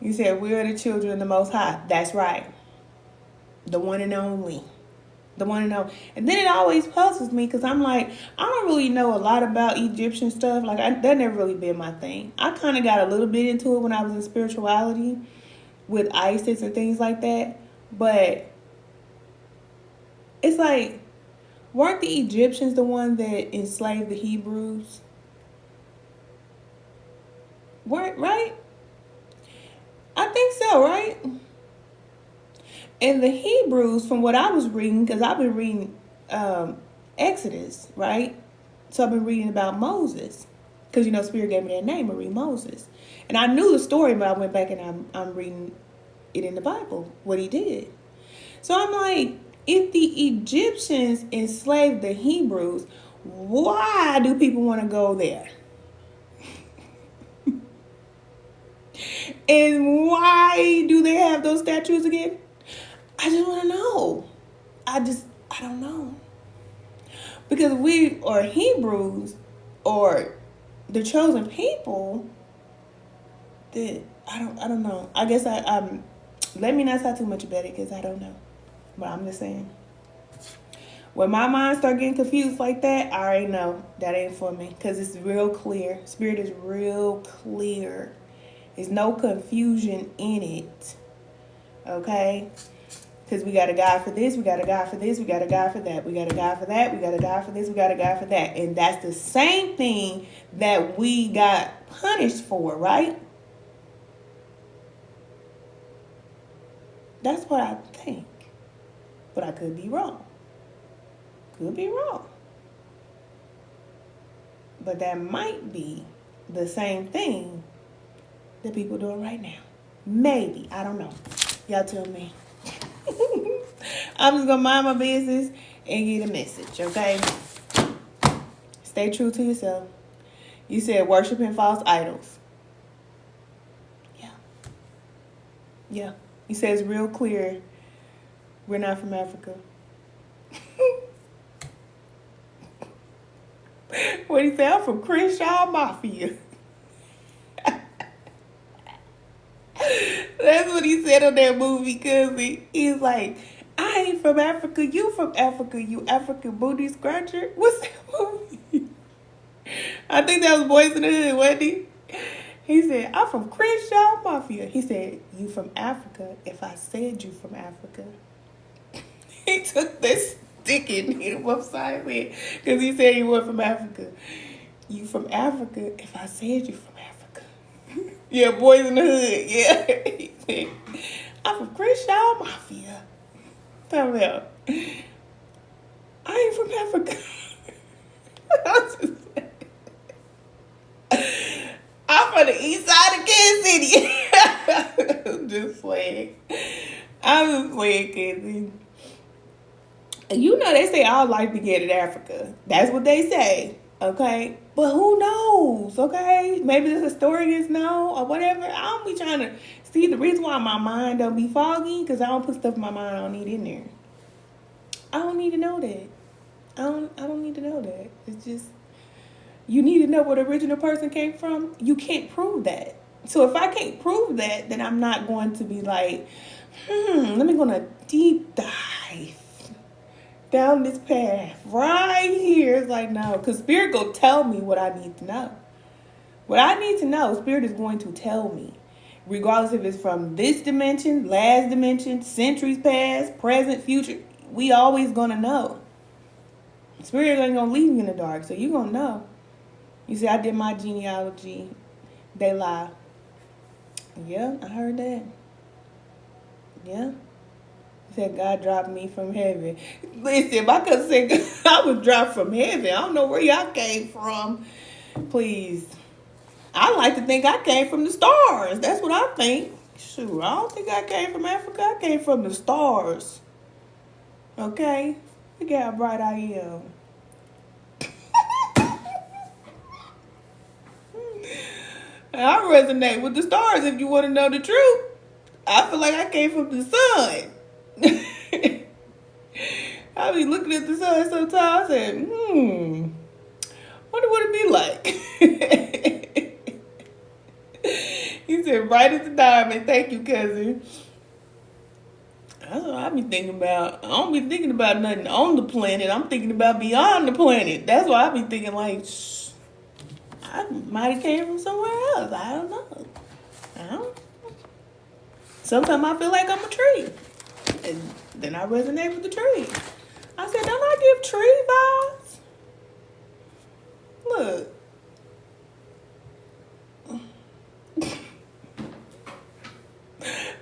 You said, we are the children of the Most High. That's right. The one and only. The one and only. And then it always puzzles me because I'm like, I don't really know a lot about Egyptian stuff. Like, that never really been my thing. I kind of got a little bit into it when I was in spirituality with Isis and things like that. But it's like, weren't the Egyptians the one that enslaved the Hebrews? Weren't, right? I think so, right? And the Hebrews, from what I was reading, because I've been reading Exodus, right? So I've been reading about Moses. Because, you know, Spirit gave me that name, Marie Moses. And I knew the story, but I went back and I'm reading it in the Bible, what he did. So I'm like, if the Egyptians enslaved the Hebrews, why do people want to go there? And why do they have those statues again? I just want to know. I don't know. Because we are Hebrews or the chosen people, that I don't know. I guess let me not talk too much about it because I don't know. But I'm just saying. When my mind start getting confused like that, I already know that ain't for me. Because it's real clear. Spirit is real clear. There's no confusion in it. Okay? Because we got a God for this, we got a God for this, we got a God for that, we got a God for that, we got a God for this, we got a God for that. And that's the same thing that we got punished for, right? That's what I think. But I could be wrong. Could be wrong. But that might be the same thing that people doing right now. Maybe. I don't know. Y'all tell me. I'm just going to mind my business and get a message, okay? Stay true to yourself. You said worshiping false idols. Yeah. Yeah. You said it's real clear we're not from Africa. What do you say? I'm from Crenshaw Mafia. That's what he said on that movie, cousin. He's like, I ain't from Africa. You from Africa, you African booty scratcher. What's that movie? I think that was Boys in the Hood, wasn't he? He said, I'm from Crenshaw Mafia. He said, you from Africa if I said you from Africa. He took this sticking him upside the head because he said he was from Africa. You from Africa? If I said you from Africa. Yeah, boys in the hood. Yeah. He said, I'm from Crenshaw Mafia. Tell me out. I ain't from Africa. I'm from the east side of Kansas City. I'm just playing. Kansas. You know they say all life began in Africa. That's what they say. Okay? But who knows? Okay? Maybe the historians know or whatever. I don't be trying to see the reason why my mind don't be foggy, because I don't put stuff in my mind I don't need in there. I don't need to know that. I don't need to know that. It's just, you need to know where the original person came from. You can't prove that. So if I can't prove that, then I'm not going to be like, let me go on a deep dive down this path right here. It's like, no, because Spirit will tell me what I need to know. What I need to know, Spirit is going to tell me. Regardless if it's from this dimension, last dimension, centuries past, present, future, we always gonna know. Spirit ain't gonna leave me in the dark, so you gonna know. You see, I did my genealogy. They lie. Yeah, I heard that. Yeah. He said God dropped me from heaven. Listen, my cousin said I was dropped from heaven. I don't know where y'all came from. Please. I like to think I came from the stars. That's what I think. Shoot, I don't think I came from Africa. I came from the stars. Okay? Look at how bright I am. I resonate with the stars if you want to know the truth. I feel like I came from the sun. I be looking at the sun sometimes and wonder what it be like. He said, right as a diamond. Thank you, cousin. That's what I be thinking about. I don't be thinking about nothing on the planet. I'm thinking about beyond the planet. That's why I be thinking like, I might have came from somewhere else. I don't know. Sometimes I feel like I'm a tree. And then I resonate with the tree. I said, don't I give tree vibes? Look.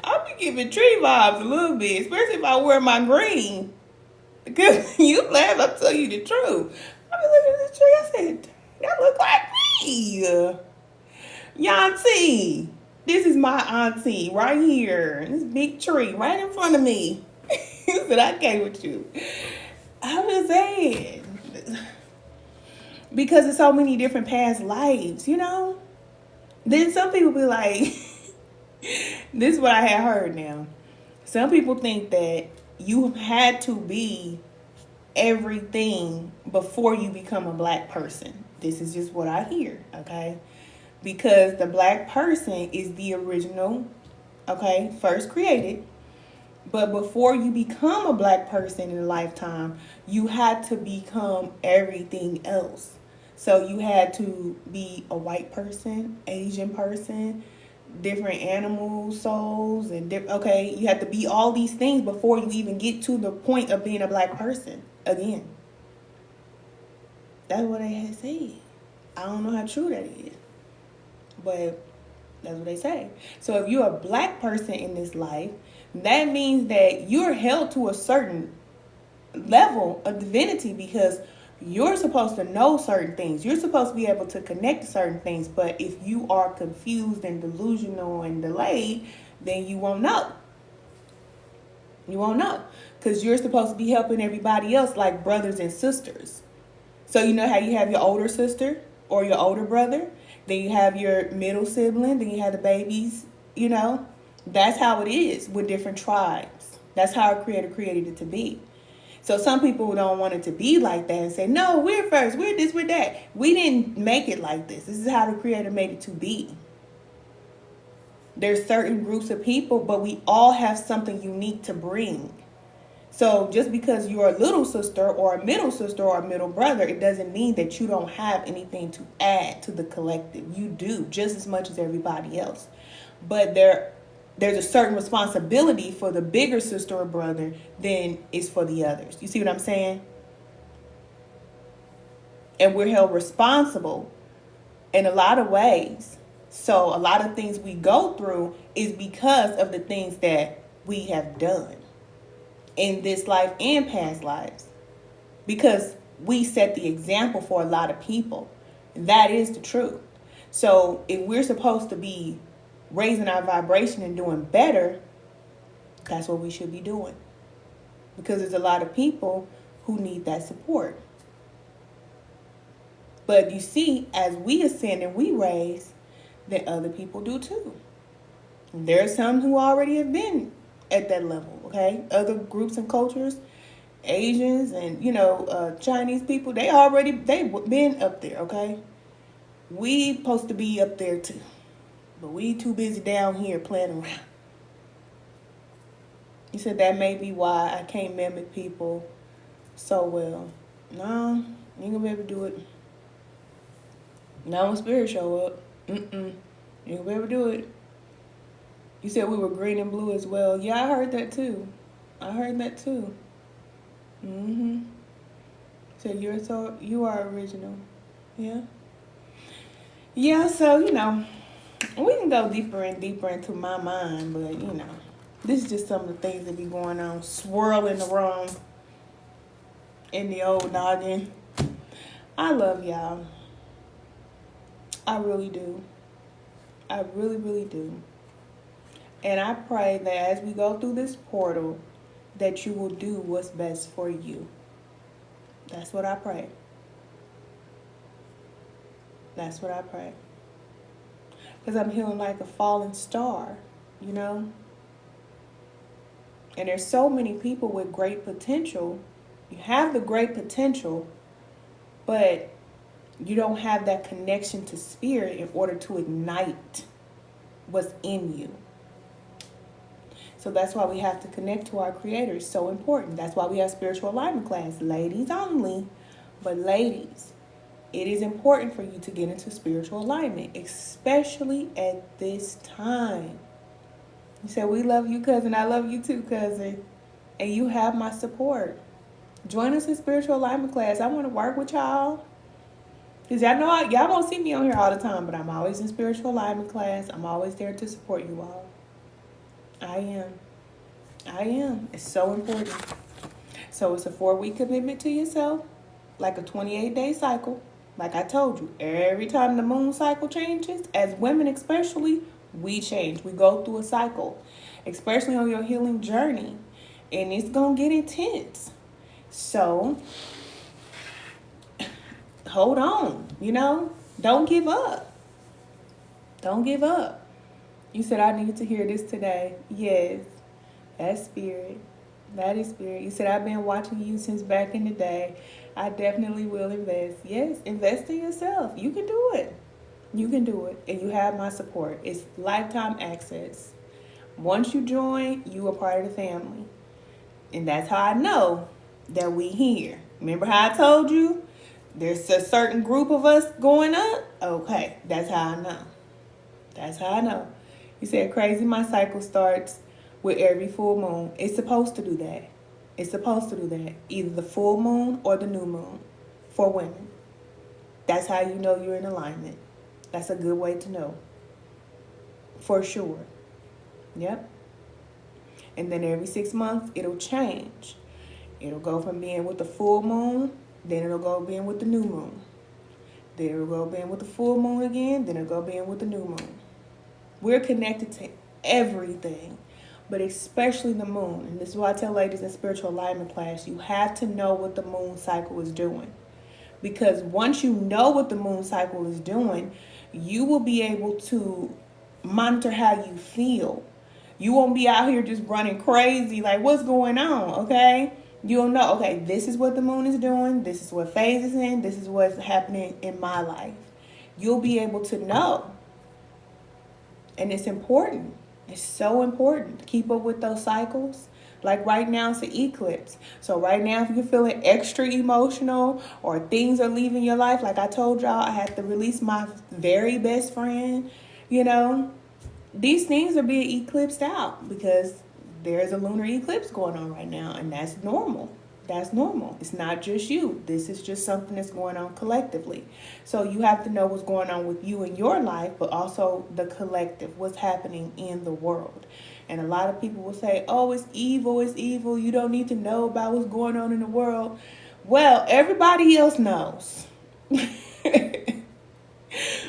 I'll be giving tree vibes a little bit, especially if I wear my green. Because you laugh, I'll tell you the truth. I be looking at this tree, I said, that look like me. Yancy. This is my auntie right here. This big tree right in front of me. He said, I came with you. I'm just saying. Because there's so many different past lives, you know? Then some people be like, this is what I had heard now. Some people think that you had to be everything before you become a black person. This is just what I hear, okay? Because the black person is the original, okay, first created. But before you become a black person in a lifetime, you had to become everything else. So you had to be a white person, Asian person, different animal souls, and okay, you had to be all these things before you even get to the point of being a black person again. That's what they had said. I don't know how true that is, but that's what they say. So if you're a black person in this life, that means that you're held to a certain level of divinity because you're supposed to know certain things. You're supposed to be able to connect to certain things. But if you are confused and delusional and delayed, then you won't know. You won't know. Because you're supposed to be helping everybody else like brothers and sisters. So you know how you have your older sister or your older brother? Then you have your middle sibling. Then you have the babies, you know? That's how it is with different tribes. That's how our Creator created it to be. So some people don't want it to be like that and say, no, we're first, we're this, we're that. We didn't make it like this. This is how the Creator made it to be. There's certain groups of people, but we all have something unique to bring. So just because you're a little sister or a middle sister or a middle brother, it doesn't mean that you don't have anything to add to the collective. You do, just as much as everybody else. But there's a certain responsibility for the bigger sister or brother than is for the others. You see what I'm saying? And we're held responsible in a lot of ways. So a lot of things we go through is because of the things that we have done in this life and past lives. Because we set the example for a lot of people. That is the truth. So if we're supposed to be raising our vibration and doing better, that's what we should be doing. Because there's a lot of people who need that support. But you see, as we ascend and we raise, then other people do too. There are some who already have been at that level, okay? Other groups and cultures, Asians and, Chinese people, they've been up there, okay? We supposed to be up there too. But we too busy down here playing around. You said that may be why I can't mimic people so well. No, you ain't gonna be able to do it. Not when spirit show up. You ain't gonna be able to do it. You said we were green and blue as well. Yeah, I heard that too. So you are original. Yeah. Yeah, so, we can go deeper and deeper into my mind, but, this is just some of the things that be going on, swirling around in the old noggin. I love y'all. I really do. I really, really do. And I pray that as we go through this portal, that you will do what's best for you. That's what I pray. That's what I pray. Because I'm healing like a fallen star, And there's so many people with great potential. You have the great potential, but you don't have that connection to spirit in order to ignite what's in you. So that's why we have to connect to our Creator. It's so important. That's why we have spiritual alignment class. Ladies only, but ladies, it is important for you to get into spiritual alignment, especially at this time. You said, we love you, cousin. I love you too, cousin. And you have my support. Join us in spiritual alignment class. I want to work with y'all. Because y'all won't see me on here all the time, but I'm always in spiritual alignment class. I'm always there to support you all. I am. It's so important. So it's a 4-week commitment to yourself, like a 28-day cycle. Like I told you, every time the moon cycle changes, as women especially, we change. We go through a cycle, especially on your healing journey. And it's going to get intense. So, hold on, Don't give up. Don't give up. You said I needed to hear this today. Yes, that's spirit. That is spirit. You said I've been watching you since back in the day. I definitely will invest. Yes, invest in yourself. You can do it. You can do it. And you have my support. It's lifetime access. Once you join, you are part of the family. And that's how I know that we here. Remember how I told you? There's a certain group of us going up? Okay, that's how I know. That's how I know. You said crazy, my cycle starts with every full moon. It's supposed to do that. It's supposed to do that. Either the full moon or the new moon for women. That's how you know you're in alignment. That's a good way to know. For sure. Yep. And then every 6 months, it'll change. It'll go from being with the full moon, then it'll go being with the new moon. Then it'll go being with the full moon again, then it'll go being with the new moon. We're connected to everything, but especially the moon. And this is why I tell ladies in spiritual alignment class, you have to know what the moon cycle is doing. Because once you know what the moon cycle is doing, you will be able to monitor how you feel. You won't be out here just running crazy like, what's going on, okay? You'll know, okay, this is what the moon is doing. This is what phase is in. This is what's happening in my life. You'll be able to know. And it's important. It's so important to keep up with those cycles. Like right now, it's an eclipse. So right now, if you're feeling extra emotional or things are leaving your life, like I told y'all, I had to release my very best friend, these things are being eclipsed out because there's a lunar eclipse going on right now, and that's normal. That's normal. It's not just you. This is just something that's going on collectively. So you have to know what's going on with you in your life, but also the collective, what's happening in the world. And a lot of people will say, oh, it's evil, it's evil. You don't need to know about what's going on in the world. Well, everybody else knows. We're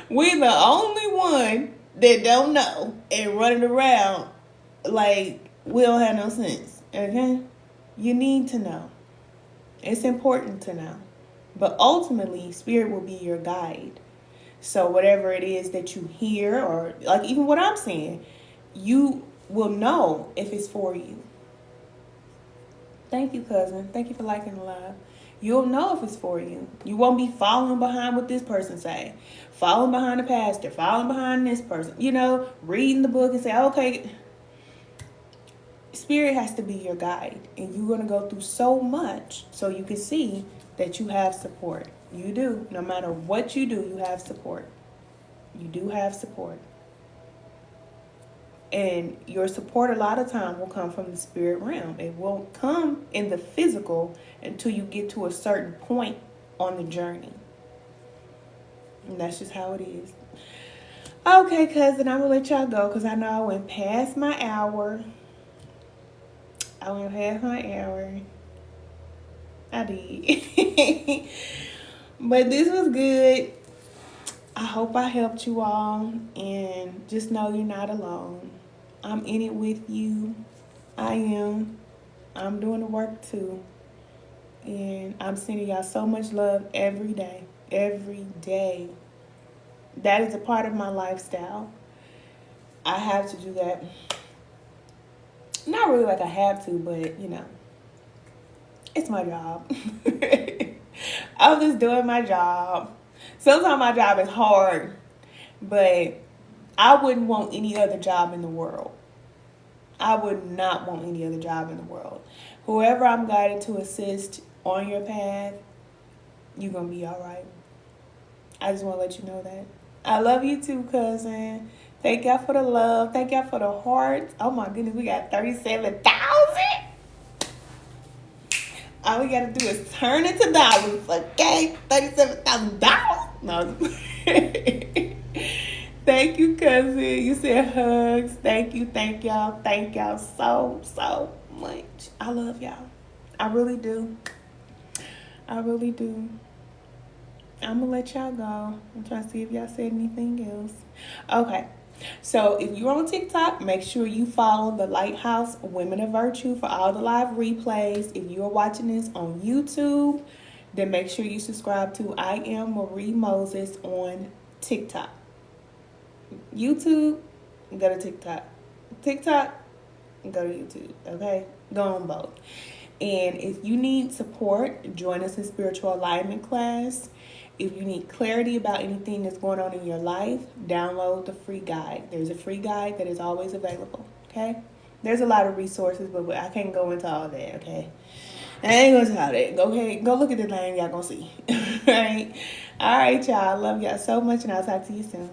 the only one that don't know and running around like we don't have no sense. Okay? You need to know. It's important to know. But ultimately, spirit will be your guide. So whatever it is that you hear, or like even what I'm saying, you will know if it's for you. Thank you, cousin. Thank you for liking the live. You'll know if it's for you. You won't be following behind what this person say, following behind the pastor, following behind this person, reading the book and say, okay, spirit has to be your guide. And you're going to go through so much so you can see that you have support. You do. No matter what you do, you have support. You do have support. And your support a lot of time will come from the spirit realm. It won't come in the physical until you get to a certain point on the journey. And that's just how it is. Okay, cousin, I'm going to let y'all go because I know I went past my hour. I did. But this was good. I hope I helped you all. And just know you're not alone. I'm in it with you. I am. I'm doing the work too. And I'm sending y'all so much love every day. Every day. That is a part of my lifestyle. I have to do that. Not really like I have to, but it's my job. I'm just doing my job. Sometimes my job is hard, but I wouldn't want any other job in the world. I would not want any other job in the world. Whoever I'm guided to assist on your path, you're going to be all right. I just want to let you know that. I love you too, cousin. Thank y'all for the love. Thank y'all for the hearts. Oh my goodness, we got 37,000. All we got to do is turn it to dollars, okay? $37,000. No. Thank you, cousin. You said hugs. Thank you. Thank y'all. Thank y'all so much. I love y'all. I really do. I really do. I'm going to let y'all go. I'm trying to see if y'all said anything else. Okay. So if you're on TikTok, make sure you follow the Lighthouse Women of Virtue for all the live replays. If you're watching this on YouTube, then make sure you subscribe to I Am Marie Moses on TikTok. YouTube, go to TikTok. TikTok, go to YouTube. Okay? Go on both. And if you need support, join us in spiritual alignment class. If you need clarity about anything that's going on in your life, download the free guide. There's a free guide that is always available, okay? There's a lot of resources, but I can't go into all that, okay? I ain't going to all that. Go ahead, go look at the thing, y'all going to see. All right? All right, y'all. I love y'all so much, and I'll talk to you soon.